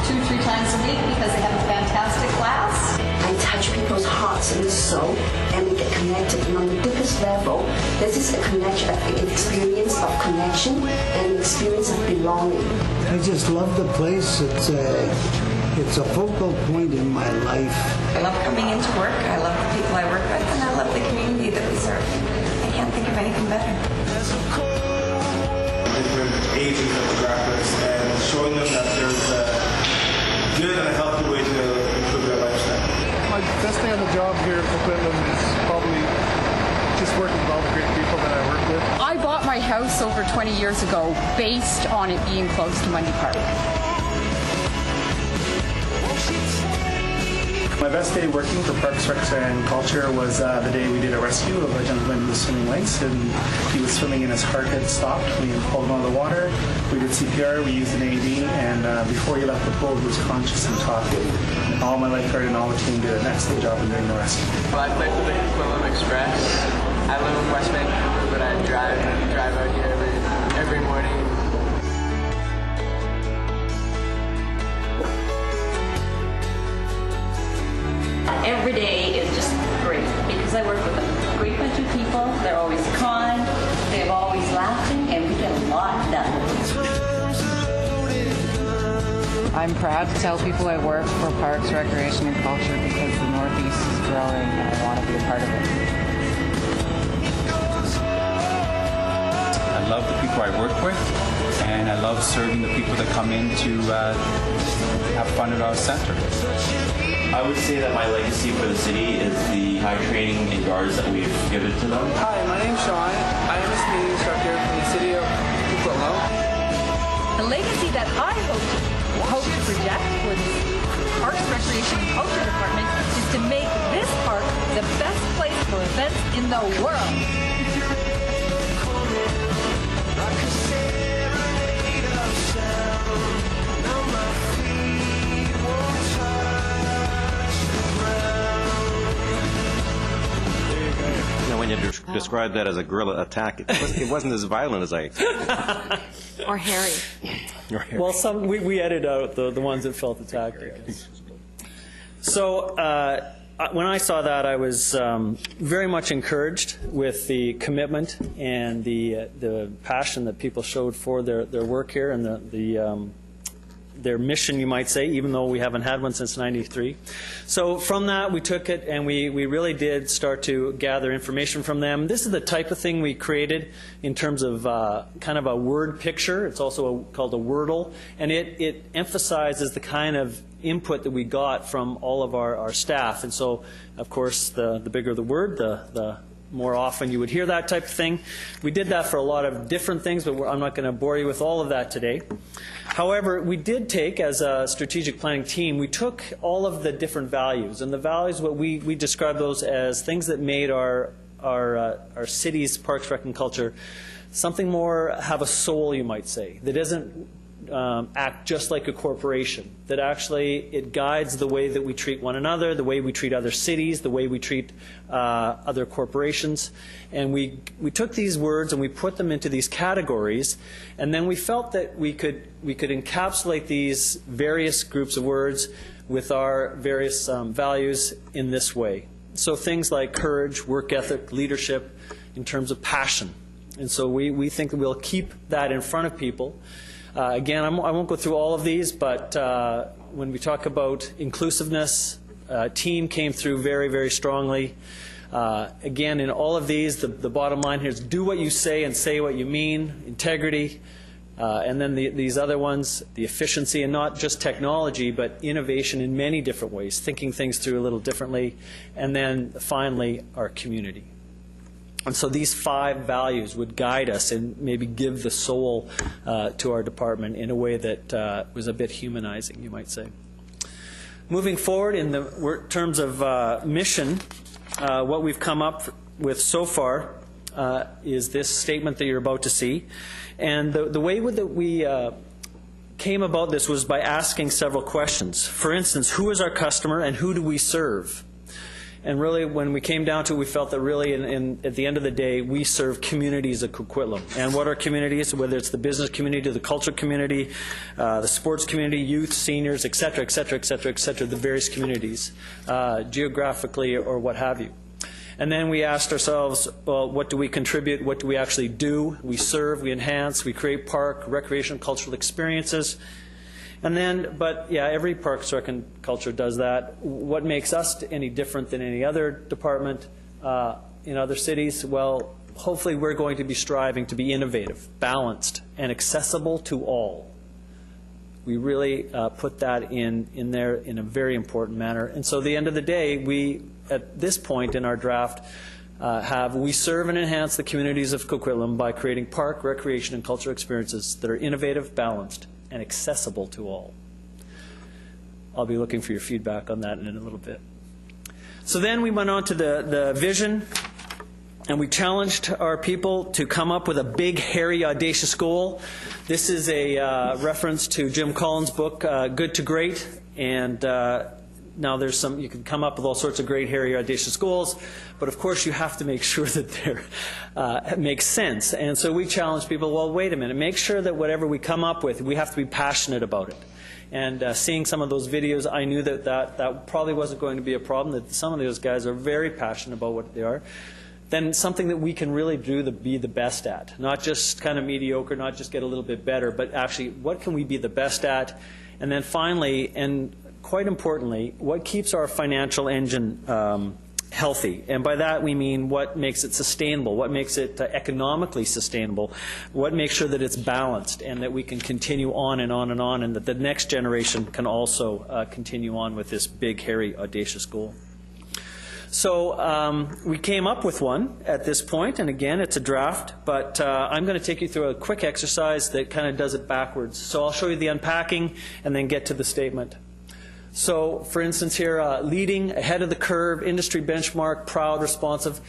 2-3 times a week because they have a fantastic class. I touch people's hearts and soul, and we get connected. And on the deepest level, this is a connection, an experience of connection and experience of belonging. I just love the place. It's a focal point in my life. I love coming into work. I love the people I work with, and I love the community that we serve. I can't think of anything better. Different ages demographics and showing them that there's a good and a healthy way to improve their lifestyle. My best thing on the job here at Coquitlam is probably just working with all the great people that I work with. I bought my house over 20 years ago based on it being close to Mundy Park. My best day working for Parks, Recs and Culture was the day we did a rescue of a gentleman who was swimming lengths, and he was swimming and his heart had stopped. We pulled him out of the water, we did CPR, we used an AED, and before he left the pool he was conscious and talking. All my lifeguard and all the team did an excellent job in doing the rescue. Well, I play for the Coquitlam Express. I live in West Vancouver, but I drive out here every morning. Every day is just great because I work with a great bunch of people. They're always kind, they're always laughing, and we get a lot done. I'm proud to tell people I work for Parks, Recreation and Culture because the Northeast is growing and I want to be a part of it. I love the people I work with, and I love serving the people that come in to have fun at our center. I would say that my legacy for the city is the high training and guards that we've given to them. Hi, my name's Sean. I am a skating instructor from the city of Coquitlam. The legacy that I hope to project for the Parks, Recreation and Culture Department is to make this park the best place for events in the world. When you described that as a guerrilla attack, it wasn't as violent as I expected. Or hairy. Well, we edited out the ones that felt attacked. So when I saw that, I was very much encouraged with the commitment and the passion that people showed for their work here and their mission, you might say, even though we haven't had one since '93. So from that, we took it and we really did start to gather information from them. This is the type of thing we created in terms of kind of a word picture. It's also called a wordle, and it emphasizes the kind of input that we got from all of our staff. And so, of course, the bigger the word, the more often you would hear that type of thing. We did that for a lot of different things, but I'm not going to bore you with all of that today. However, we did take, as a strategic planning team, we took all of the different values. And the values, what we describe those as things that made our city's Parks, Rec, and Culture something more, have a soul, you might say, that doesn't act just like a corporation, that actually it guides the way that we treat one another, the way we treat other cities, the way we treat other corporations. And we took these words and we put them into these categories, and then we felt that we could encapsulate these various groups of words with our various values in this way. So things like courage, work ethic, leadership, in terms of passion. And so we think that we'll keep that in front of people. Again, I won't go through all of these, but when we talk about inclusiveness, team came through very, very strongly. Again, in all of these, the bottom line here is do what you say and say what you mean, integrity, and then these other ones, the efficiency, and not just technology, but innovation in many different ways, thinking things through a little differently, and then finally, our community. And so these 5 values would guide us and maybe give the soul to our department in a way that was a bit humanizing, you might say. Moving forward in the terms of mission, what we've come up with so far is this statement that you're about to see. And the way that we came about this was by asking several questions. For instance, who is our customer and who do we serve? And really, when we came down to it, we felt that really, at the end of the day, we serve communities of Coquitlam. And what are communities? Whether it's the business community, the culture community, the sports community, youth, seniors, et cetera, et cetera, et cetera, et cetera, the various communities, geographically or what have you. And then we asked ourselves, well, what do we contribute? What do we actually do? We serve, we enhance, we create park, recreation, cultural experiences. And then, but yeah, every Parks, Rec, and Culture does that. What makes us any different than any other department in other cities? Well, hopefully we're going to be striving to be innovative, balanced, and accessible to all. We really put that in there in a very important manner. And so at the end of the day, we, at this point in our draft, we serve and enhance the communities of Coquitlam by creating park, recreation, and cultural experiences that are innovative, balanced, and accessible to all. I'll be looking for your feedback on that in a little bit. So then we went on to the vision, and we challenged our people to come up with a big, hairy, audacious goal. This is a reference to Jim Collins' book, Good to Great, and now there's some, you can come up with all sorts of great, hairy, audacious goals, but of course you have to make sure that they make sense. And so we challenge people, well, wait a minute, make sure that whatever we come up with, we have to be passionate about it. And seeing some of those videos, I knew that probably wasn't going to be a problem, that some of those guys are very passionate about what they are. Then something that we can really do to be the best at. Not just kind of mediocre, not just get a little bit better, but actually what can we be the best at? And then finally, and quite importantly, what keeps our financial engine healthy? And by that we mean what makes it sustainable, what makes it economically sustainable, what makes sure that it's balanced and that we can continue on and on and on, and that the next generation can also continue on with this big, hairy, audacious goal. So we came up with one at this point, and again, it's a draft, but I'm going to take you through a quick exercise that kind of does it backwards. So I'll show you the unpacking and then get to the statement. So, for instance here, leading, ahead of the curve, industry benchmark, proud, responsive.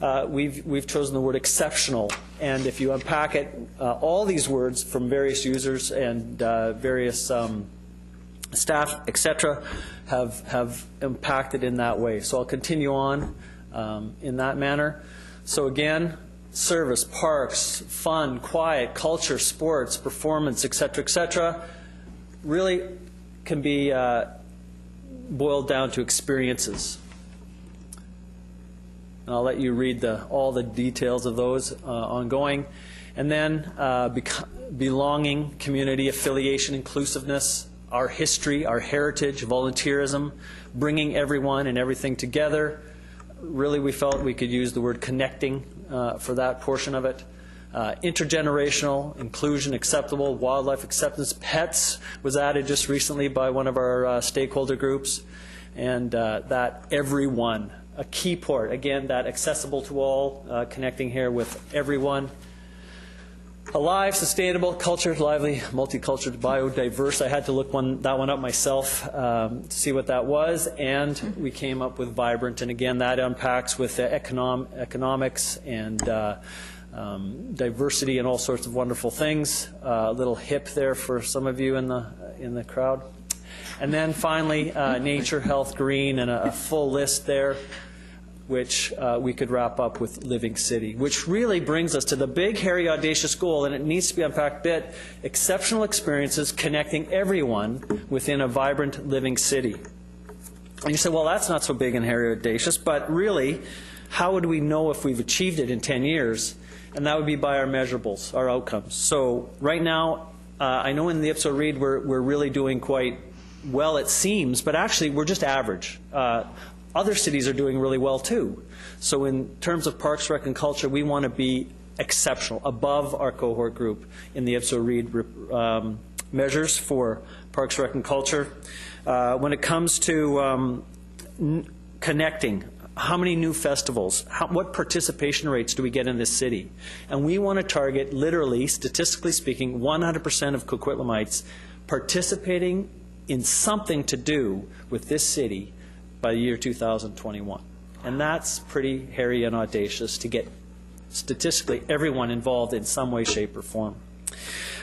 We've chosen the word exceptional, and if you unpack it, all these words from various users and various staff, etc., have impacted in that way. So I'll continue on in that manner. So again, service, parks, fun, quiet, culture, sports, performance, etc., really can be boiled down to experiences. And I'll let you read all the details of those ongoing. And then belonging, community, affiliation, inclusiveness, our history, our heritage, volunteerism, bringing everyone and everything together. Really, we felt we could use the word connecting for that portion of it. Intergenerational, inclusion, acceptable, wildlife acceptance, pets was added just recently by one of our stakeholder groups, and that everyone, a key part, again, that accessible to all, connecting here with everyone. Alive, sustainable, culture, lively, multicultural, biodiverse. I had to look that one up myself to see what that was, and we came up with vibrant, and again, that unpacks with economics and diversity and all sorts of wonderful things. A little hip there for some of you in the crowd. And then finally, nature, health, green, and a full list there, which we could wrap up with living city, which really brings us to the big, hairy, audacious goal, and it needs to be unpacked a bit: exceptional experiences connecting everyone within a vibrant living city. And you say, well, that's not so big and hairy, audacious, but really, how would we know if we've achieved it in 10 years? And that would be by our measurables, our outcomes. So right now, I know in the Ipso Reid we're really doing quite well, it seems, but actually we're just average. Other cities are doing really well too. So in terms of Parks, Rec, and Culture, we want to be exceptional, above our cohort group in the Ipso Reid measures for Parks, Rec, and Culture. When it comes to connecting, how many new festivals, what participation rates do we get in this city? And we want to target, literally, statistically speaking, 100% of Coquitlamites participating in something to do with this city by the year 2021. And that's pretty hairy and audacious, to get statistically everyone involved in some way, shape, or form.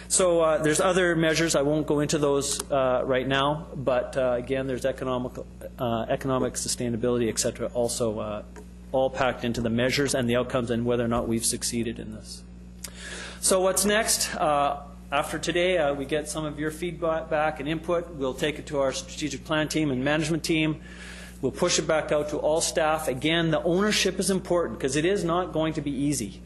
So there's other measures. I won't go into those right now, but again, there's economic sustainability, et cetera, also all packed into the measures and the outcomes and whether or not we've succeeded in this. So what's next? After today, we get some of your feedback and input. We'll take it to our strategic plan team and management team. We'll push it back out to all staff. Again, the ownership is important because it is not going to be easy.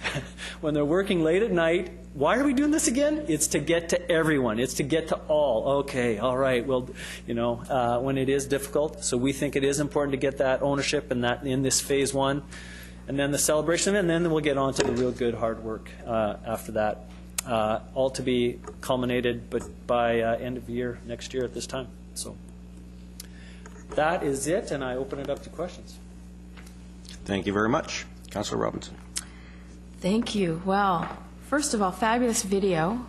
When they're working late at night, why are we doing this again? It's to get to everyone. It's to get to all. Okay, all right, well, you know, when it is difficult. So we think it is important to get that ownership and that in this phase one. And then the celebration, and then we'll get on to the real good hard work after that. All to be culminated but by end of year next year at this time. So that is it, and I open it up to questions. Thank you very much. Councillor Robinson. Thank you. Well, first of all, fabulous video.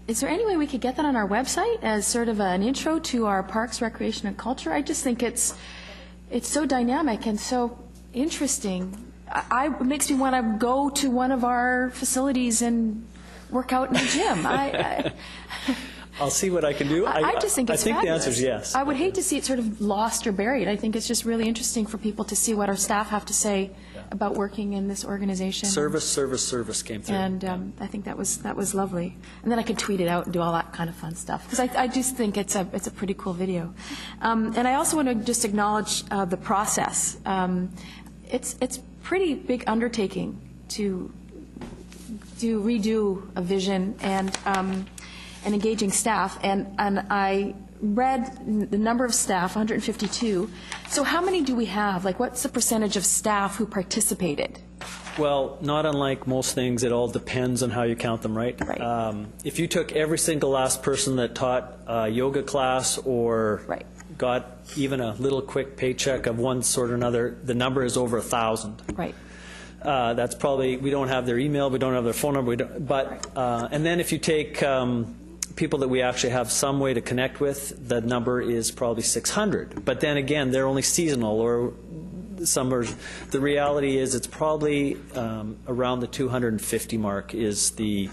Is there any way we could get that on our website as sort of an intro to our parks, recreation, and culture? I just think it's so dynamic and so interesting. It makes me want to go to one of our facilities and work out in the gym. I'll see what I can do. I just think it's fabulous. The answer is yes. I would hate to see it sort of lost or buried. I think it's just really interesting for people to see what our staff have to say about working in this organization. Service came through. And I think that was lovely. And then I could tweet it out and do all that kind of fun stuff. Because I just think it's a pretty cool video. And I also want to just acknowledge the process. It's pretty big undertaking to redo a vision and engaging staff, and I read the number of staff, 152. So how many do we have? Like, what's the percentage of staff who participated? Well, not unlike most things, it all depends on how you count them, right? If you took every single last person that taught a yoga class or got even a little quick paycheck of one sort or another, the number is over 1,000. Right. That's probably, we don't have their email, we don't have their phone number, and then if you take people that we actually have some way to connect with, the number is probably 600. But then again, they're only seasonal, or the reality is it's probably around the 250 mark is the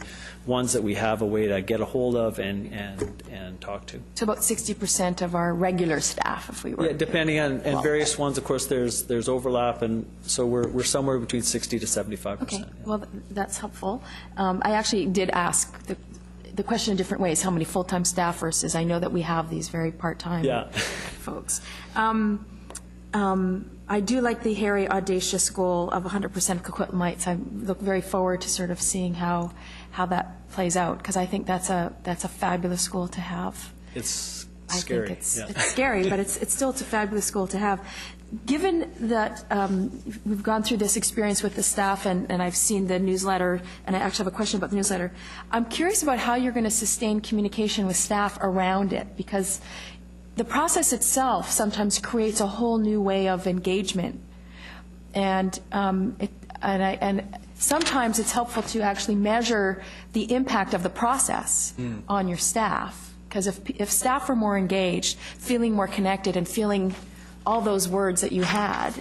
ones that we have a way to get a hold of and talk to. So about 60% of our regular staff, if we were. Yeah, depending on various ones, of course, there's overlap, and so we're somewhere between 60 to 75%. Okay, well, that's helpful. I actually did ask the question in different ways: how many full-time staff versus? I know that we have these very part-time folks. I do like the hairy, audacious goal of 100% Coquitlamites. I look very forward to sort of seeing how that plays out, because I think that's a fabulous goal to have. It's scary. I think it's scary, but it's a fabulous goal to have. Given that we've gone through this experience with the staff, and I've seen the newsletter, and I actually have a question about the newsletter, I'm curious about how you're going to sustain communication with staff around it, because the process itself sometimes creates a whole new way of engagement, and sometimes it's helpful to actually measure the impact of the process on your staff, because if staff are more engaged, feeling more connected, and feeling all those words that you had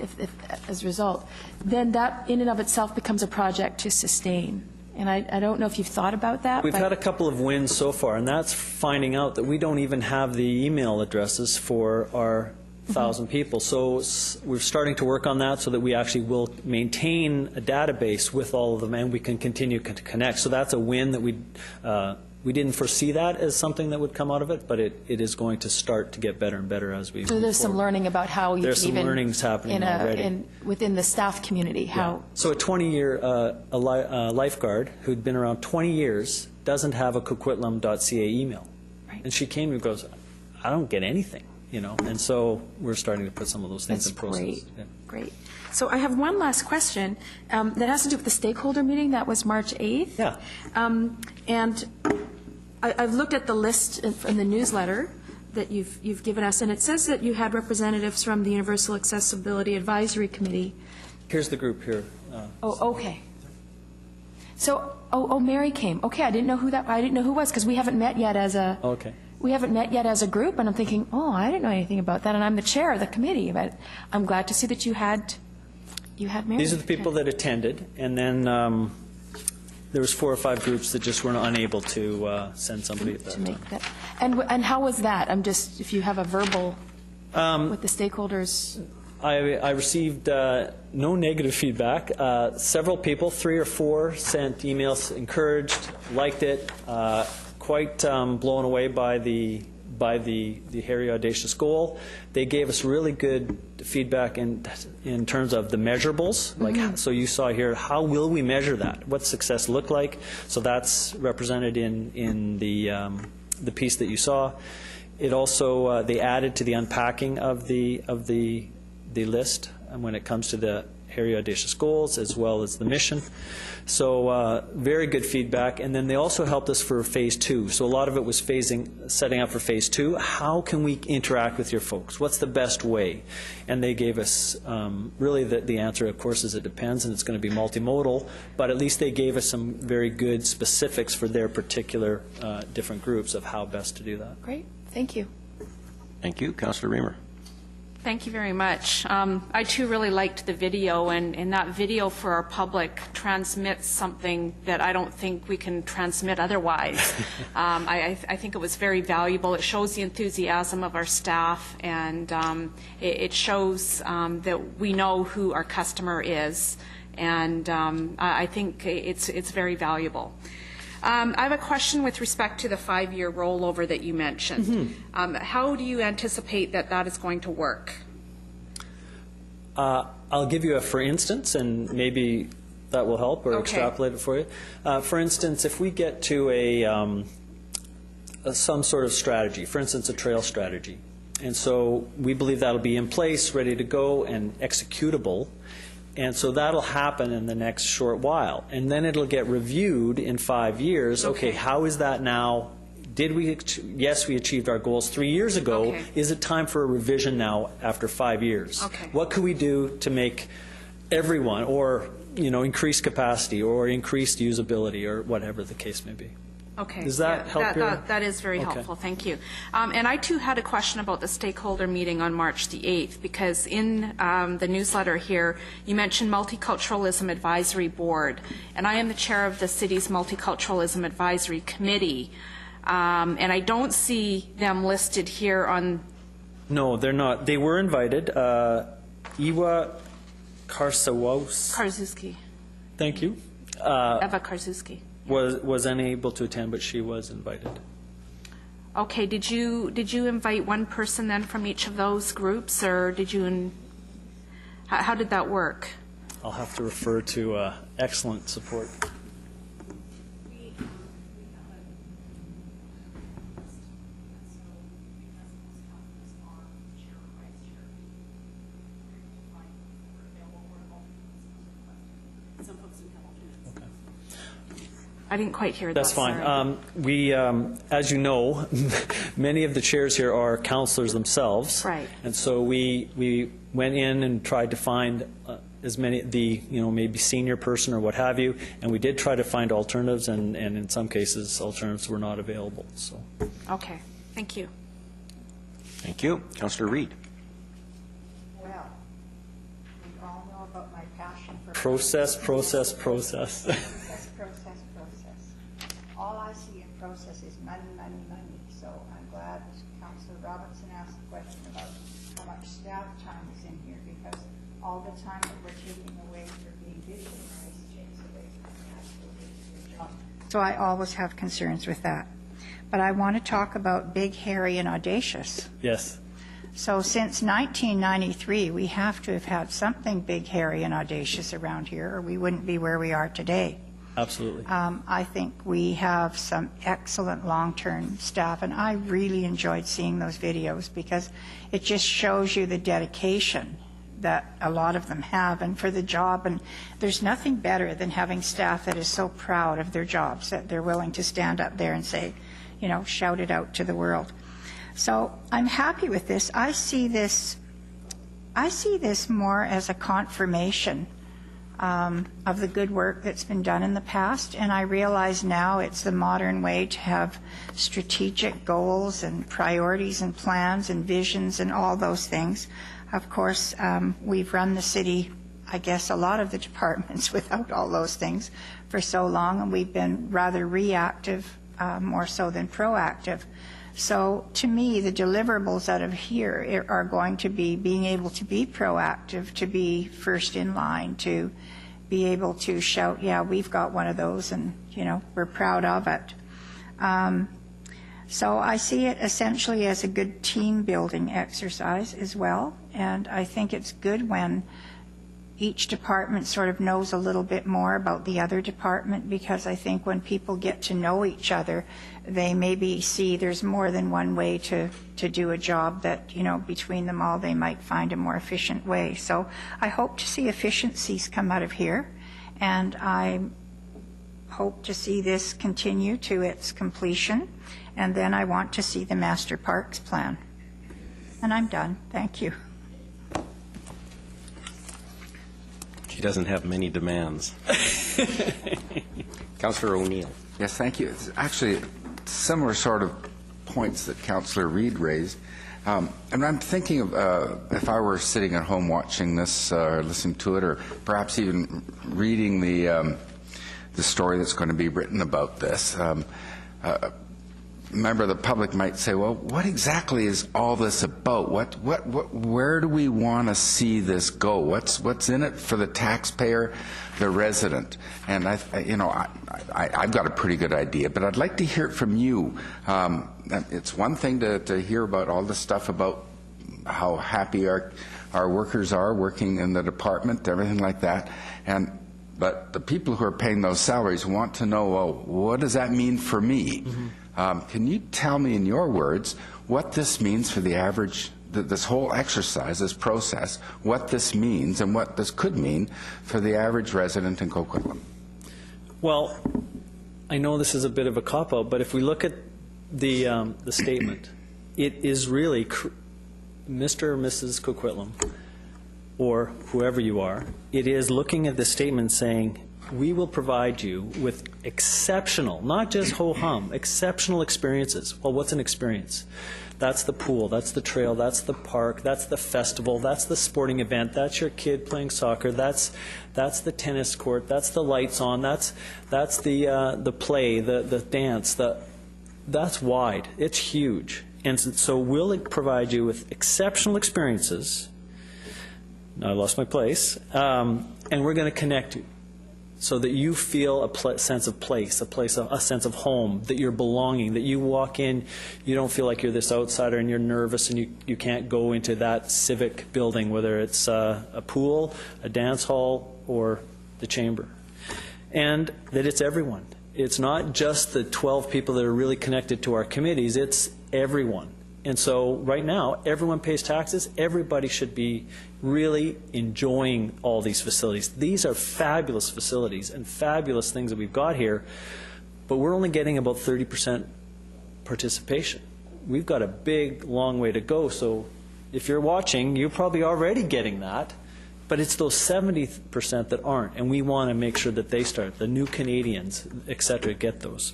as a result, then that in and of itself becomes a project to sustain. And I don't know if you've thought about that. We've had a couple of wins so far, and that's finding out that we don't even have the email addresses for our 1,000 people. So we're starting to work on that so that we actually will maintain a database with all of them, and we can continue to connect. So that's a win that we didn't foresee that as something that would come out of it, but it is going to start to get better and better as we move forward. So there's some learning about how you there's can some even learnings happening already. Within the staff community. How So a 20-year lifeguard who'd been around 20 years doesn't have a coquitlam.ca email. Right. And she came and goes, I don't get anything, and so we're starting to put some of those things in process. Great. Yeah. Great. So I have one last question that has to do with the stakeholder meeting. That was March 8th. Yeah. And I've looked at the list in the newsletter that you've given us, and it says that you had representatives from the Universal Accessibility Advisory Committee. Here's the group here. Okay. So, Mary came. Okay, I didn't know who it was, because we haven't met yet as a. Okay. We haven't met yet as a group, and I'm thinking, I didn't know anything about that, and I'm the chair of the committee, but I'm glad to see that you had Mary. These are the people that attended, and then there was 4 or 5 groups that just were unable to send somebody at that time. And how was that? If you have a verbal with the stakeholders. I received no negative feedback. Several people, 3 or 4, sent emails, encouraged, liked it, quite blown away by the hairy, audacious goal. They gave us really good feedback in terms of the measurables. Like, so you saw here, how will we measure that? What's success look like? So that's represented in the piece that you saw. It also they added to the unpacking of the list when it comes to the Hairy Audacious Goals as well as the mission. So very good feedback. And then they also helped us for Phase 2. So a lot of it was setting up for Phase 2. How can we interact with your folks? What's the best way? And they gave us really the answer, of course, is it depends, and it's going to be multimodal. But at least they gave us some very good specifics for their particular different groups of how best to do that. Great. Thank you. Thank you. Councillor Reamer. Thank you very much. I too really liked the video, and that video for our public transmits something that I don't think we can transmit otherwise. I think it was very valuable. It shows the enthusiasm of our staff, and it shows that we know who our customer is, and I think it's very valuable. I have a question with respect to the 5-year rollover that you mentioned. Mm-hmm. How do you anticipate that is going to work? I'll give you a for instance, and maybe that will help or extrapolate it for you. For instance, if we get to some sort of strategy, for instance, a trail strategy, and so we believe that'll be in place, ready to go, and executable. And so that'll happen in the next short while. And then it'll get reviewed in 5 years. Okay, how is that now? Yes, we achieved our goals 3 years ago. Okay. Is it time for a revision now after 5 years? Okay. What could we do to make everyone, or increase capacity or increased usability or whatever the case may be? Okay. Does that help you? That is very helpful. Thank you. And I, too, had a question about the stakeholder meeting on March the 8th, because in the newsletter here, you mentioned Multiculturalism Advisory Board, and I am the chair of the city's Multiculturalism Advisory Committee, and I don't see them listed here on... No, they're not. They were invited. Iwa Karszewski. Thank you. Eva Karszewski. Was unable to attend, but she was invited. Okay. Did you invite one person then from each of those groups, or did you? How did that work? I'll have to refer to excellent support. I didn't quite hear that. That's fine. We, as you know, many of the chairs here are councillors themselves. Right. And so we went in and tried to find as many, maybe senior person or what have you, and we did try to find alternatives, and in some cases alternatives were not available. So. Okay. Thank you. Thank you. Councillor Reid. Well, we all know about my passion for process. All I see in process is money. So I'm glad Councillor Robinson asked the question about how much staff time is in here, because all the time that we're taking away for being visionaries takes away from the actual job. So I always have concerns with that. But I want to talk about big, hairy, and audacious. Yes. So since 1993, we have to have had something big, hairy, and audacious around here, or we wouldn't be where we are today. Absolutely. I think we have some excellent long-term staff, and I really enjoyed seeing those videos because it just shows you the dedication that a lot of them have and for the job. And there's nothing better than having staff that is so proud of their jobs that they're willing to stand up there and say, shout it out to the world. So I'm happy with this. I see this more as a confirmation of the good work that's been done in the past, and I realize now it's the modern way to have strategic goals and priorities and plans and visions and all those things. Of course, we've run the city, I guess a lot of the departments, without all those things for so long, and we've been rather reactive more so than proactive. So to me, the deliverables out of here are going to be being able to be proactive, to be first in line, to be able to shout, yeah, we've got one of those, and we're proud of it. So I see it essentially as a good team building exercise as well, and I think it's good when each department sort of knows a little bit more about the other department, because I think when people get to know each other, they maybe see there's more than one way to do a job, that, you know, between them all they might find a more efficient way. So I hope to see efficiencies come out of here, and I hope to see this continue to its completion, and then I want to see the Master Parks Plan. And I'm done. Thank you. She doesn't have many demands. Councillor O'Neill. Yes, thank you. It's actually similar sort of points that Councillor Reid raised. And I'm thinking of if I were sitting at home watching this or listening to it, or perhaps even reading the story that's going to be written about this. A member of the public might say, well, what exactly is all this about? Where do we want to see this go? What's in it for the taxpayer, the resident? And I've got a pretty good idea, but I'd like to hear it from you. It's one thing to hear about all the stuff about how happy our workers are working in the department, everything like that. But the people who are paying those salaries want to know, well, what does that mean for me? Mm-hmm. Can you tell me in your words what this means for the average, this whole exercise, this process, what this means and what this could mean for the average resident in Coquitlam? Well, I know this is a bit of a cop-out, but if we look at the statement, it is really Mr. or Mrs. Coquitlam, or whoever you are, it is looking at the statement saying, we will provide you with exceptional, not just ho-hum, exceptional experiences. Well, what's an experience? That's the pool, that's the trail, that's the park, that's the festival, that's the sporting event, that's your kid playing soccer, that's the tennis court, that's the lights on, that's the play, the dance, that's wide, it's huge. And so we'll provide you with exceptional experiences. Now I lost my place. And we're going to connect you so that you feel a sense of place, a sense of home, that you're belonging, that you walk in, you don't feel like you're this outsider and you're nervous and you can't go into that civic building, whether it's a pool, a dance hall, or the chamber. And that it's everyone. It's not just the 12 people that are really connected to our committees, it's everyone. And so right now, everyone pays taxes. Everybody should be really enjoying all these facilities. These are fabulous facilities and fabulous things that we've got here, but we're only getting about 30% participation. We've got a big, long way to go. So if you're watching, you're probably already getting that, but it's those 70% that aren't, and we want to make sure that they start, the new Canadians, et cetera, get those.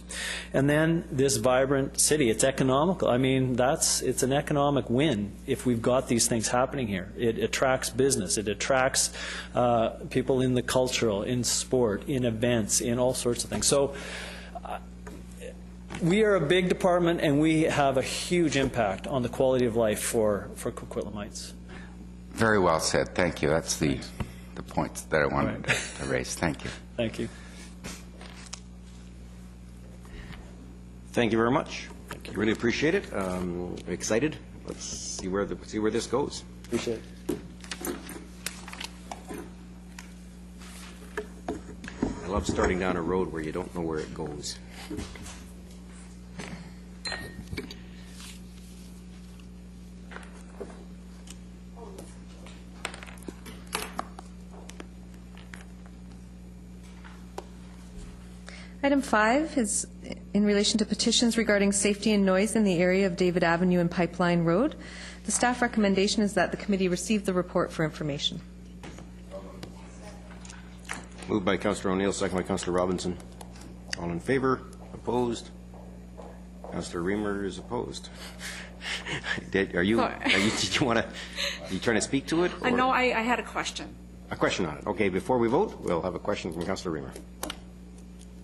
And then this vibrant city, it's economical. I mean, it's an economic win if we've got these things happening here. It attracts business. It attracts people in the cultural, in sport, in events, in all sorts of things. So we are a big department, and we have a huge impact on the quality of life for Coquitlamites. Very well said. Thank you. That's the points that I wanted to raise. Thank you. Thank you. Thank you very much. Really appreciate it. Excited. Let's see where this goes. Appreciate it. I love starting down a road where you don't know where it goes. Item 5 is in relation to petitions regarding safety and noise in the area of David Avenue and Pipeline Road. The staff recommendation is that the committee receive the report for information. Moved by Councillor O'Neill, second by Councillor Robinson. All in favor? Opposed? Councillor Reamer is opposed. Are you trying to speak to it? No, I had a question. A question on it. Okay, before we vote, we'll have a question from Councillor Reamer.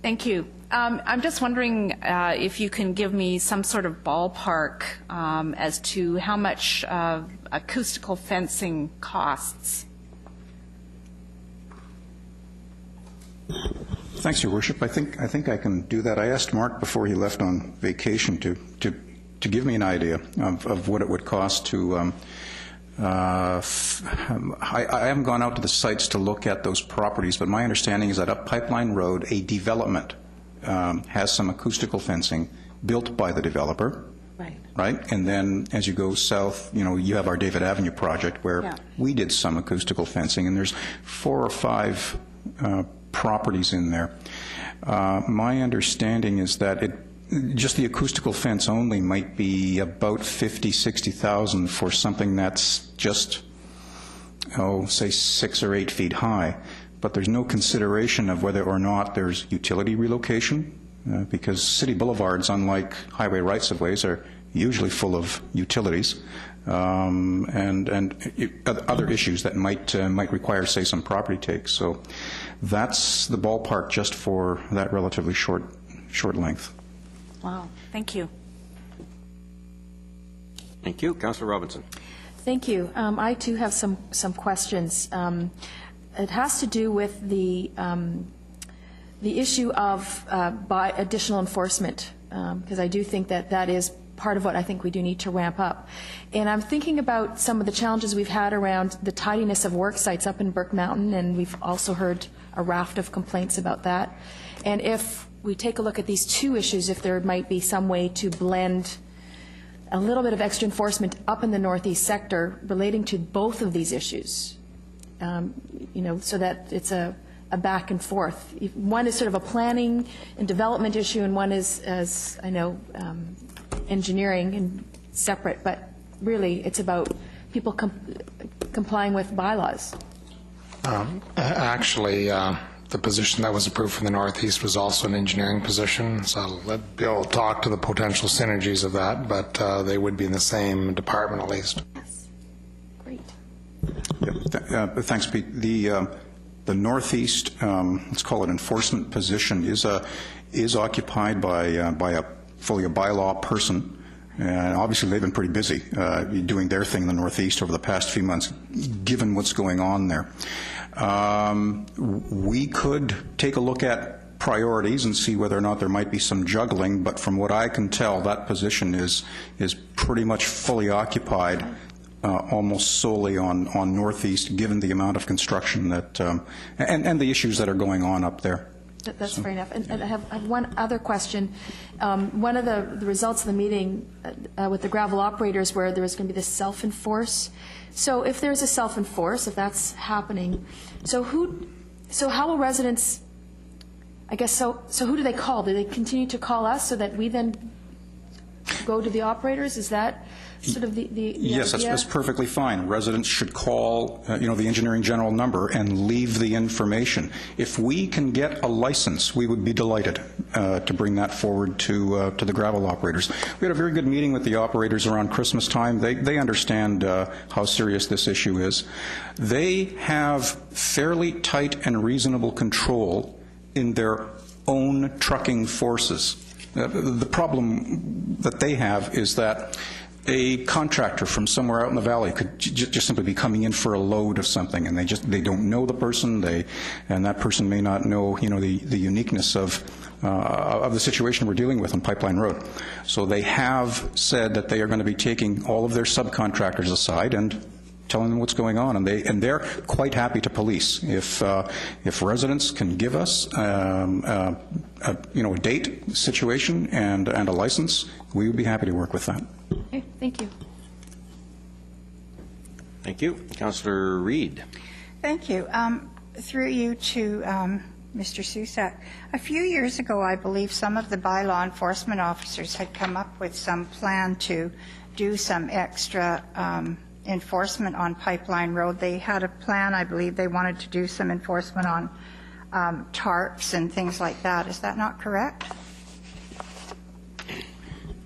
Thank you. I'm just wondering if you can give me some sort of ballpark as to how much acoustical fencing costs. Thanks, Your Worship. I think I can do that. I asked Mark before he left on vacation to give me an idea of what it would cost to I haven't gone out to the sites to look at those properties, but my understanding is that up Pipeline Road, a development has some acoustical fencing built by the developer. Right? And then as you go south, you have our David Avenue project where we did some acoustical fencing, and there's 4 or 5 properties in there. My understanding is that just the acoustical fence only might be about $50,000-$60,000 for something that's just, say 6 or 8 feet high. But there's no consideration of whether or not there's utility relocation, because city boulevards, unlike highway rights-of-ways, are usually full of utilities and other issues that might require, say, some property takes. So that's the ballpark just for that relatively short length. Wow. Thank you. Thank you. Councillor Robinson. Thank you. I, too, have some questions. It has to do with the issue of by additional enforcement, because I do think that is part of what I think we do need to ramp up. And I'm thinking about some of the challenges we've had around the tidiness of work sites up in Burke Mountain, and we've also heard a raft of complaints about that. And if we take a look at these two issues, if there might be some way to blend a little bit of extra enforcement up in the northeast sector relating to both of these issues, so that it's a back and forth. One is sort of a planning and development issue, and one is, as I know, engineering and separate, but really it's about people complying with bylaws. Actually, the position that was approved from the Northeast was also an engineering position, so I'll let Bill talk to the potential synergies of that, but they would be in the same department at least. Yes. Great. Thanks, Pete. The Northeast, let's call it enforcement position, is occupied by fully a bylaw person, and obviously they've been pretty busy doing their thing in the Northeast over the past few months, given what's going on there. We could take a look at priorities and see whether or not there might be some juggling, but from what I can tell, that position is pretty much fully occupied almost solely on Northeast, given the amount of construction that and the issues that are going on up there. That's fair enough. And I have one other question. One of the results of the meeting with the gravel operators where there was going to be this self-enforce. So if there's a self-enforce, if that's happening, so how will residents, I guess, so who do they call? Do they continue to call us so that we then go to the operators? Is that sort of the yes, idea? that's perfectly fine. Residents should call, the engineering general number and leave the information. If we can get a license, we would be delighted to bring that forward to the gravel operators. We had a very good meeting with the operators around Christmas time. They understand how serious this issue is. They have fairly tight and reasonable control in their own trucking forces. The problem that they have is that a contractor from somewhere out in the valley could just simply be coming in for a load of something, and they don't know the person, and that person may not know the uniqueness of the situation we're dealing with on Pipeline Road. So they have said that they are going to be taking all of their subcontractors aside and telling them what's going on, and they're quite happy to police. If residents can give us a date, situation, and a license, we would be happy to work with that. Okay, thank you. Thank you. Councillor Reid. Thank you. Through you to Mr. Susak. A few years ago, I believe some of the bylaw enforcement officers had come up with some plan to do some extra enforcement on Pipeline Road. They had a plan, I believe they wanted to do some enforcement on tarps and things like that. Is that not correct?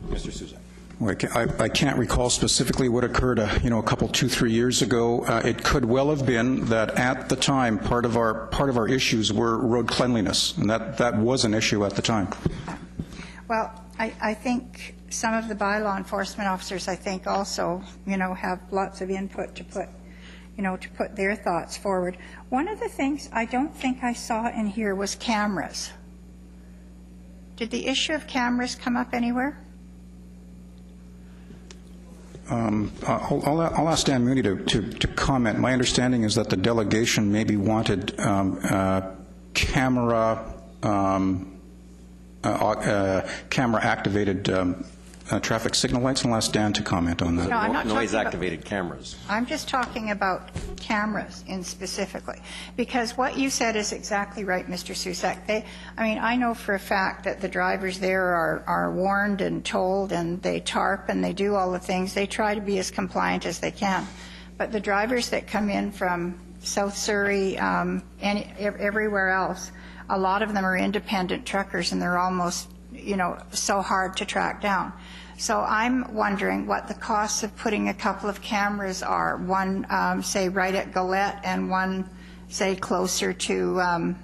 Mr. Susak. Well, I can't recall specifically what occurred, a couple, 2-3 years ago. It could well have been that at the time, part of our issues were road cleanliness, and that was an issue at the time. Well, I think some of the bylaw enforcement officers, I think, also, have lots of input to put their thoughts forward. One of the things I don't think I saw in here was cameras. Did the issue of cameras come up anywhere? I'll ask Dan Mooney to comment. My understanding is that the delegation maybe wanted camera-activated traffic signal lights, and I'll ask Dan to comment on that. No, I'm not noise-activated cameras. I'm just talking about cameras in specifically, because what you said is exactly right, Mr. Susak. I know for a fact that the drivers there are warned and told, and they tarp and they do all the things. They try to be as compliant as they can. But the drivers that come in from South Surrey, everywhere else, a lot of them are independent truckers, and they're almost, so hard to track down. So I'm wondering what the costs of putting a couple of cameras are, one, say, right at Galette, and one, say, closer to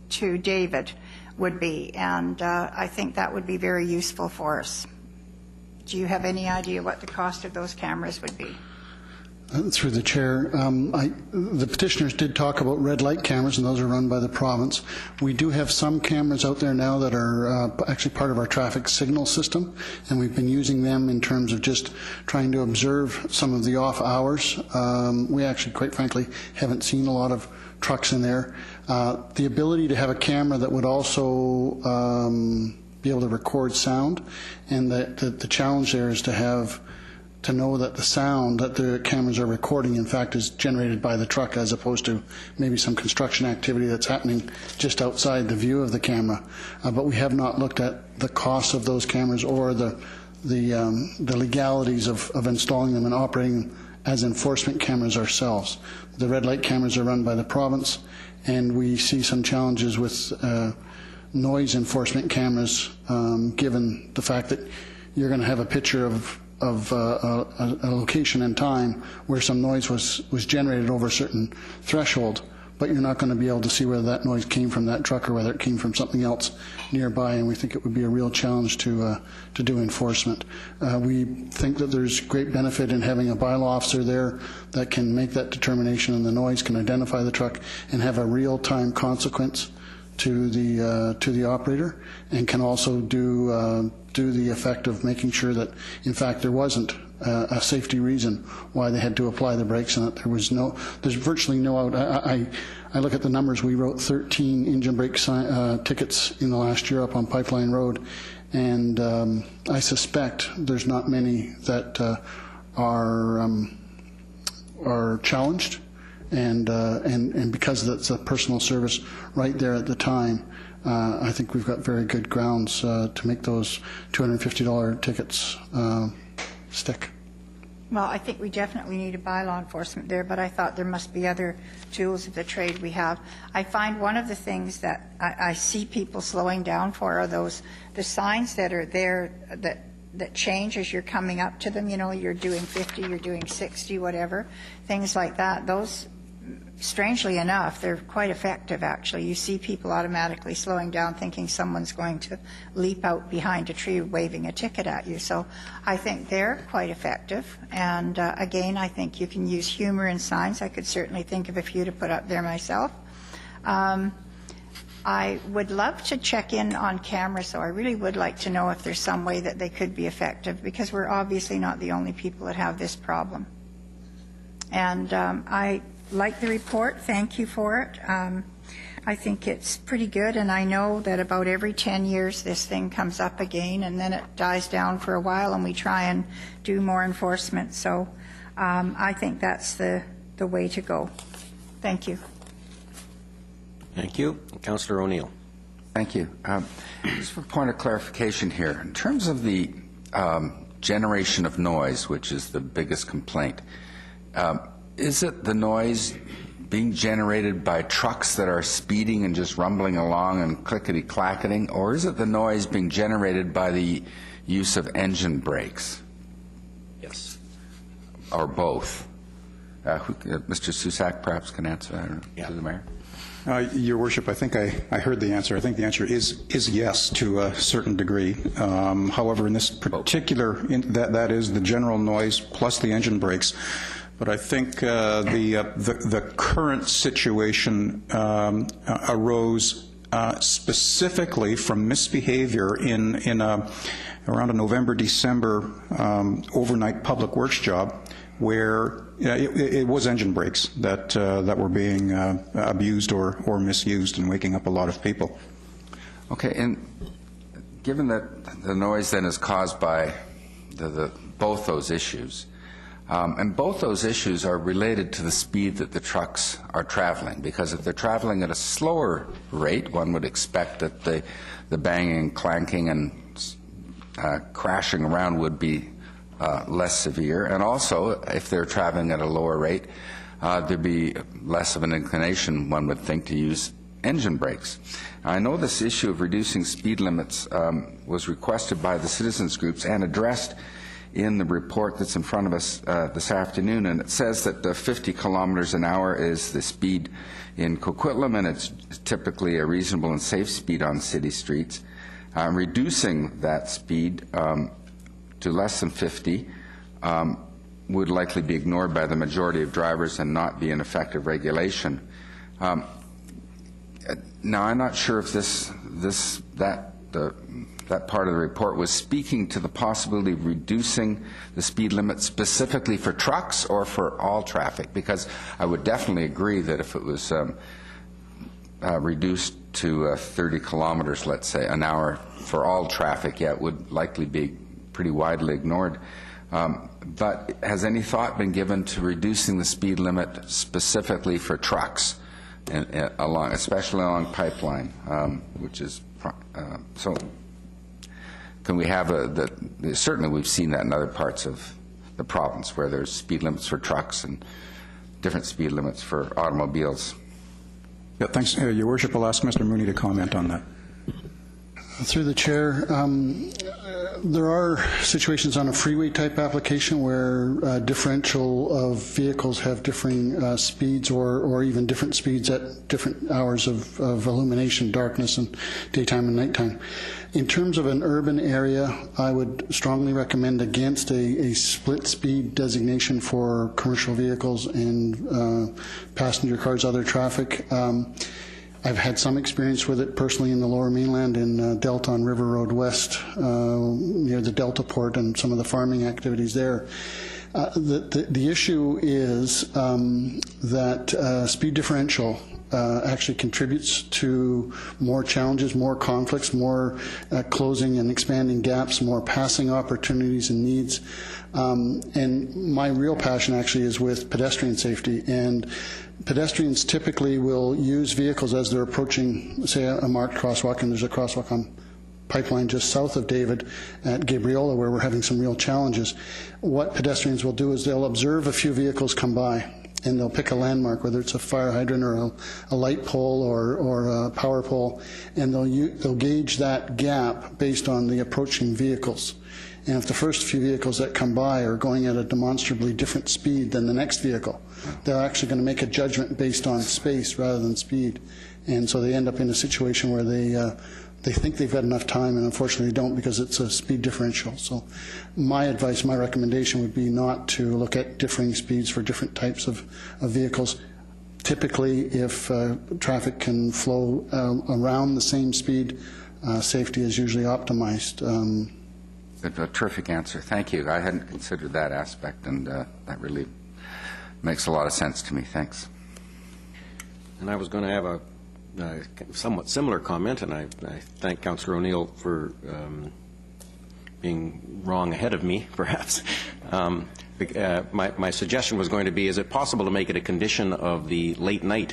David would be. And I think that would be very useful for us. Do you have any idea what the cost of those cameras would be? Through the chair, the petitioners did talk about red light cameras, and those are run by the province. We do have some cameras out there now that are actually part of our traffic signal system, and we've been using them in terms of just trying to observe some of the off hours. We actually, quite frankly, haven't seen a lot of trucks in there. The ability to have a camera that would also be able to record sound, and the challenge there is to know that the sound that the cameras are recording, in fact, is generated by the truck, as opposed to maybe some construction activity that's happening just outside the view of the camera. But we have not looked at the cost of those cameras or the legalities of installing them and operating them as enforcement cameras ourselves. The red light cameras are run by the province, and we see some challenges with noise enforcement cameras, given the fact that you're going to have a picture of a location and time where some noise was generated over a certain threshold, but you're not going to be able to see whether that noise came from that truck or whether it came from something else nearby, and we think it would be a real challenge to do enforcement. We think that there's great benefit in having a bylaw officer there that can make that determination, and the noise can identify the truck and have a real-time consequence to the operator, and can also do the effect of making sure that, in fact, there wasn't a safety reason why they had to apply the brakes, and that there's virtually no out. I look at the numbers. We wrote 13 engine brake tickets in the last year up on Pipeline Road, and I suspect there's not many that are challenged. And because that's a personal service right there at the time, I think we've got very good grounds to make those $250 tickets stick. Well, I think we definitely need a bylaw enforcement there, but I thought there must be other tools of the trade we have. I find one of the things that I see people slowing down for are the signs that are there that change as you're coming up to them. You're doing 50, you're doing 60, whatever, things like that. Those, strangely enough, they're quite effective, actually. You see people automatically slowing down, thinking someone's going to leap out behind a tree waving a ticket at you. So I think they're quite effective. And again, I think you can use humor in signs. I could certainly think of a few to put up there myself. I would love to check in on camera, so I really would like to know if there's some way that they could be effective, because we're obviously not the only people that have this problem. And I like the report. Thank you for it. I think it's pretty good, and I know that about every 10 years this thing comes up again, and then it dies down for a while, and we try and do more enforcement. So I think that's the way to go. Thank you. Thank you. Councillor O'Neill. Thank you. Just for a point of clarification here, in terms of the generation of noise, which is the biggest complaint, is it the noise being generated by trucks that are speeding and just rumbling along and clickety-clacketing, or is it the noise being generated by the use of engine brakes? Yes. Or both? Mr. Susak perhaps can answer to the Mayor. Your Worship, I think I heard the answer. I think the answer is yes to a certain degree. However, in this particular, that is the general noise plus the engine brakes. But I think the current situation arose specifically from misbehavior in around a November-December overnight public works job where it was engine brakes that were being abused or misused and waking up a lot of people. Okay, and given that the noise then is caused by both those issues, and both those issues are related to the speed that the trucks are traveling, because if they're traveling at a slower rate, one would expect that the banging, clanking, and crashing around would be less severe, and also if they're traveling at a lower rate, there'd be less of an inclination, one would think, to use engine brakes. I know this issue of reducing speed limits was requested by the citizens groups and addressed in the report that's in front of us this afternoon, and it says that 50 kilometers an hour is the speed in Coquitlam, and it's typically a reasonable and safe speed on city streets. Reducing that speed to less than 50 would likely be ignored by the majority of drivers and not be an effective regulation. Now, I'm not sure if that part of the report was speaking to the possibility of reducing the speed limit specifically for trucks or for all traffic, because I would definitely agree that if it was reduced to 30 kilometers, let's say, an hour for all traffic, yeah, it would likely be pretty widely ignored. But has any thought been given to reducing the speed limit specifically for trucks, especially along pipeline, which is so? Can we have certainly we've seen that in other parts of the province where there's speed limits for trucks and different speed limits for automobiles. Yeah, thanks. Your Worship, I'll ask Mr. Mooney to comment on that. Through the chair, there are situations on a freeway type application where differential of vehicles have differing speeds or even different speeds at different hours of illumination, darkness, and daytime and nighttime. In terms of an urban area, I would strongly recommend against a split speed designation for commercial vehicles and passenger cars, other traffic. I've had some experience with it personally in the Lower Mainland in Delta on River Road West near the Delta Port and some of the farming activities there. The issue is that speed differential actually contributes to more challenges, more conflicts, more closing and expanding gaps, more passing opportunities and needs. And my real passion actually is with pedestrian safety. And pedestrians typically will use vehicles as they're approaching, say, a marked crosswalk, and there's a crosswalk on Pipeline just south of David at Gabriola where we're having some real challenges. What pedestrians will do is they'll observe a few vehicles come by, and they'll pick a landmark, whether it's a fire hydrant or a light pole or a power pole, and they'll gauge that gap based on the approaching vehicles. And if the first few vehicles that come by are going at a demonstrably different speed than the next vehicle, they're actually going to make a judgment based on space rather than speed. And so they end up in a situation where they think they've got enough time, and unfortunately they don't because it's a speed differential. So my advice, my recommendation would be not to look at differing speeds for different types of vehicles. Typically, if traffic can flow around the same speed, safety is usually optimized. A terrific answer. Thank you. I hadn't considered that aspect, and that really makes a lot of sense to me. Thanks. And I was going to have a somewhat similar comment, and I thank Councillor O'Neill for being wrong ahead of me, perhaps. My suggestion was going to be, is it possible to make it a condition of the late night?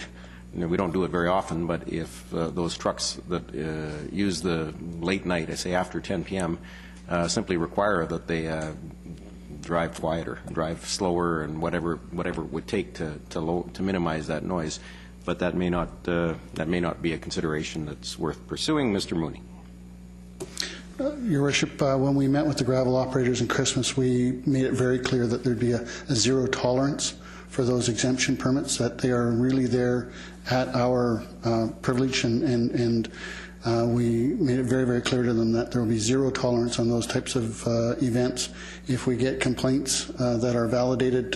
You know, we don't do it very often, but if those trucks that use the late night, I say after 10 p.m., simply require that they drive quieter, drive slower, and whatever it would take to minimize that noise. But that may not be a consideration that's worth pursuing. Mr. Mooney. Your Worship, when we met with the gravel operators in Christmas, we made it very clear that there'd be a zero tolerance for those exemption permits, that they are really there at our privilege, and we made it very, very clear to them that there will be zero tolerance on those types of events. If we get complaints that are validated,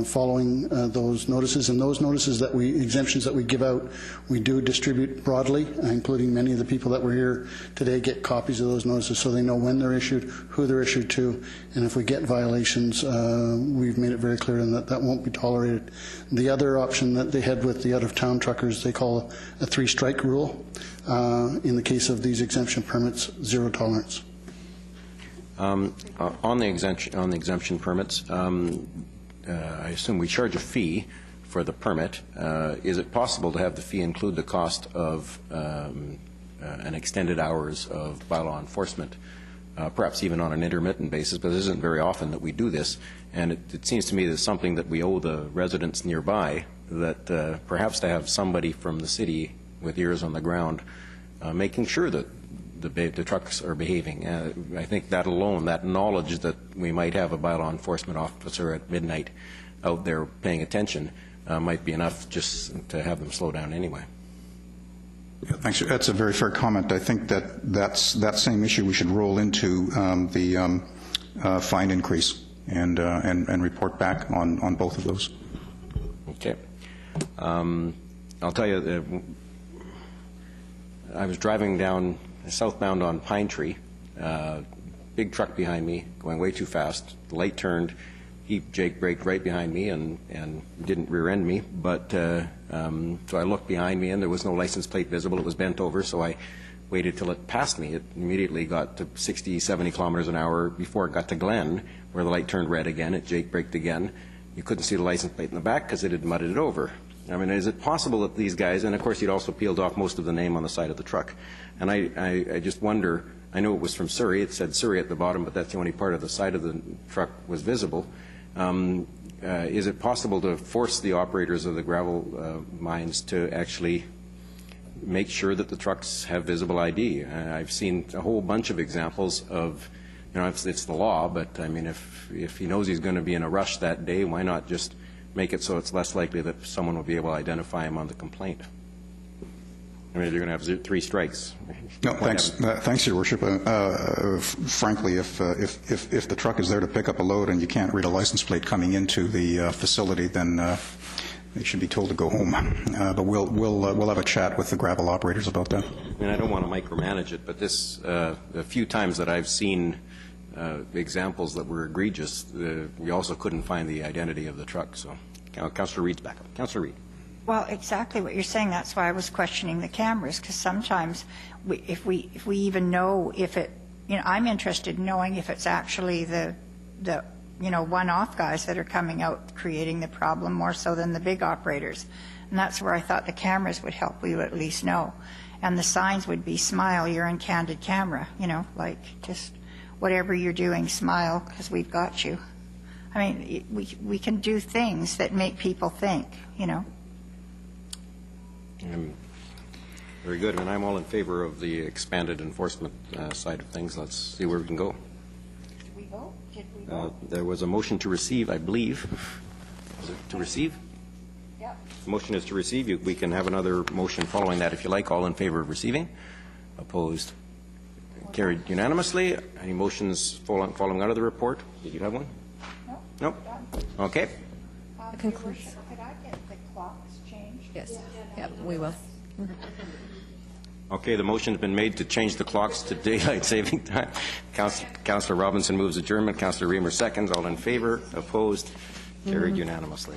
following those notices. And those notices that exemptions that we give out, we do distribute broadly, including many of the people that were here today get copies of those notices so they know when they're issued, who they're issued to, and if we get violations, we've made it very clear that that won't be tolerated. The other option that they had with the out-of-town truckers, they call a three-strike rule. In the case of these exemption permits, zero tolerance. On the exemption permits, I assume we charge a fee for the permit. Is it possible to have the fee include the cost of an extended hours of bylaw enforcement, perhaps even on an intermittent basis? But it isn't very often that we do this, and it seems to me that it's something that we owe the residents nearby, that perhaps to have somebody from the city with ears on the ground making sure that the trucks are behaving. I think that alone, that knowledge that we might have a bylaw enforcement officer at midnight out there paying attention, might be enough just to have them slow down anyway. Yeah, thanks. That's a very fair comment. I think that same issue we should roll into the fine increase and report back on both of those. Okay. I'll tell you, I was driving down southbound on Pine Tree, big truck behind me going way too fast. The light turned. Jake braked right behind me and didn't rear end me, but so I looked behind me and there was no license plate visible. It was bent over, so I waited till it passed me. It immediately got to 60, 70 kilometers an hour before it got to Glen, where the light turned red again. Jake braked again. You couldn't see the license plate in the back because it had mudded it over. I mean, is it possible that these guys, and of course he'd also peeled off most of the name on the side of the truck, and I just wonder, I know it was from Surrey, it said Surrey at the bottom, but that's the only part of the side of the truck was visible. Is it possible to force the operators of the gravel mines to actually make sure that the trucks have visible ID? I've seen a whole bunch of examples of, you know, it's the law, but I mean, if he knows he's going to be in a rush that day, why not just make it so it's less likely that someone will be able to identify him on the complaint? I mean, you're going to have 3 strikes. No, thanks, Your Worship. Frankly, if the truck is there to pick up a load and you can't read a license plate coming into the facility, then they should be told to go home. But we'll have a chat with the gravel operators about that. I mean, I don't want to micromanage it, but this the few times that I've seen examples that were egregious, we also couldn't find the identity of the truck. So, Councillor Reid's back up. Councillor Reid. Well, exactly what you're saying. That's why I was questioning the cameras, because sometimes if we even know if it, you know, I'm interested in knowing if it's actually the you know, one-off guys that are coming out creating the problem more so than the big operators. And that's where I thought the cameras would help. We would at least know. And the signs would be, smile, you're in candid camera, you know, like just whatever you're doing, smile, because we've got you. I mean, we can do things that make people think, you know. Very good, and I'm all in favor of the expanded enforcement side of things. Let's see where we can go. Did we vote? Did we vote? There was a motion to receive, I believe. Was it to receive? Yep. The motion is to receive. We can have another motion following that if you like. All in favor of receiving? Opposed? Carried unanimously. Any motions following out of the report? Did you have one? No. Nope. Okay. Concludes. Could I get the clocks changed? Yes. Yep, we will. Okay, the motion has been made to change the clocks to daylight saving time. Councillor Robinson moves adjournment. Councillor Reamer seconds. All in favor? Opposed? Carried unanimously.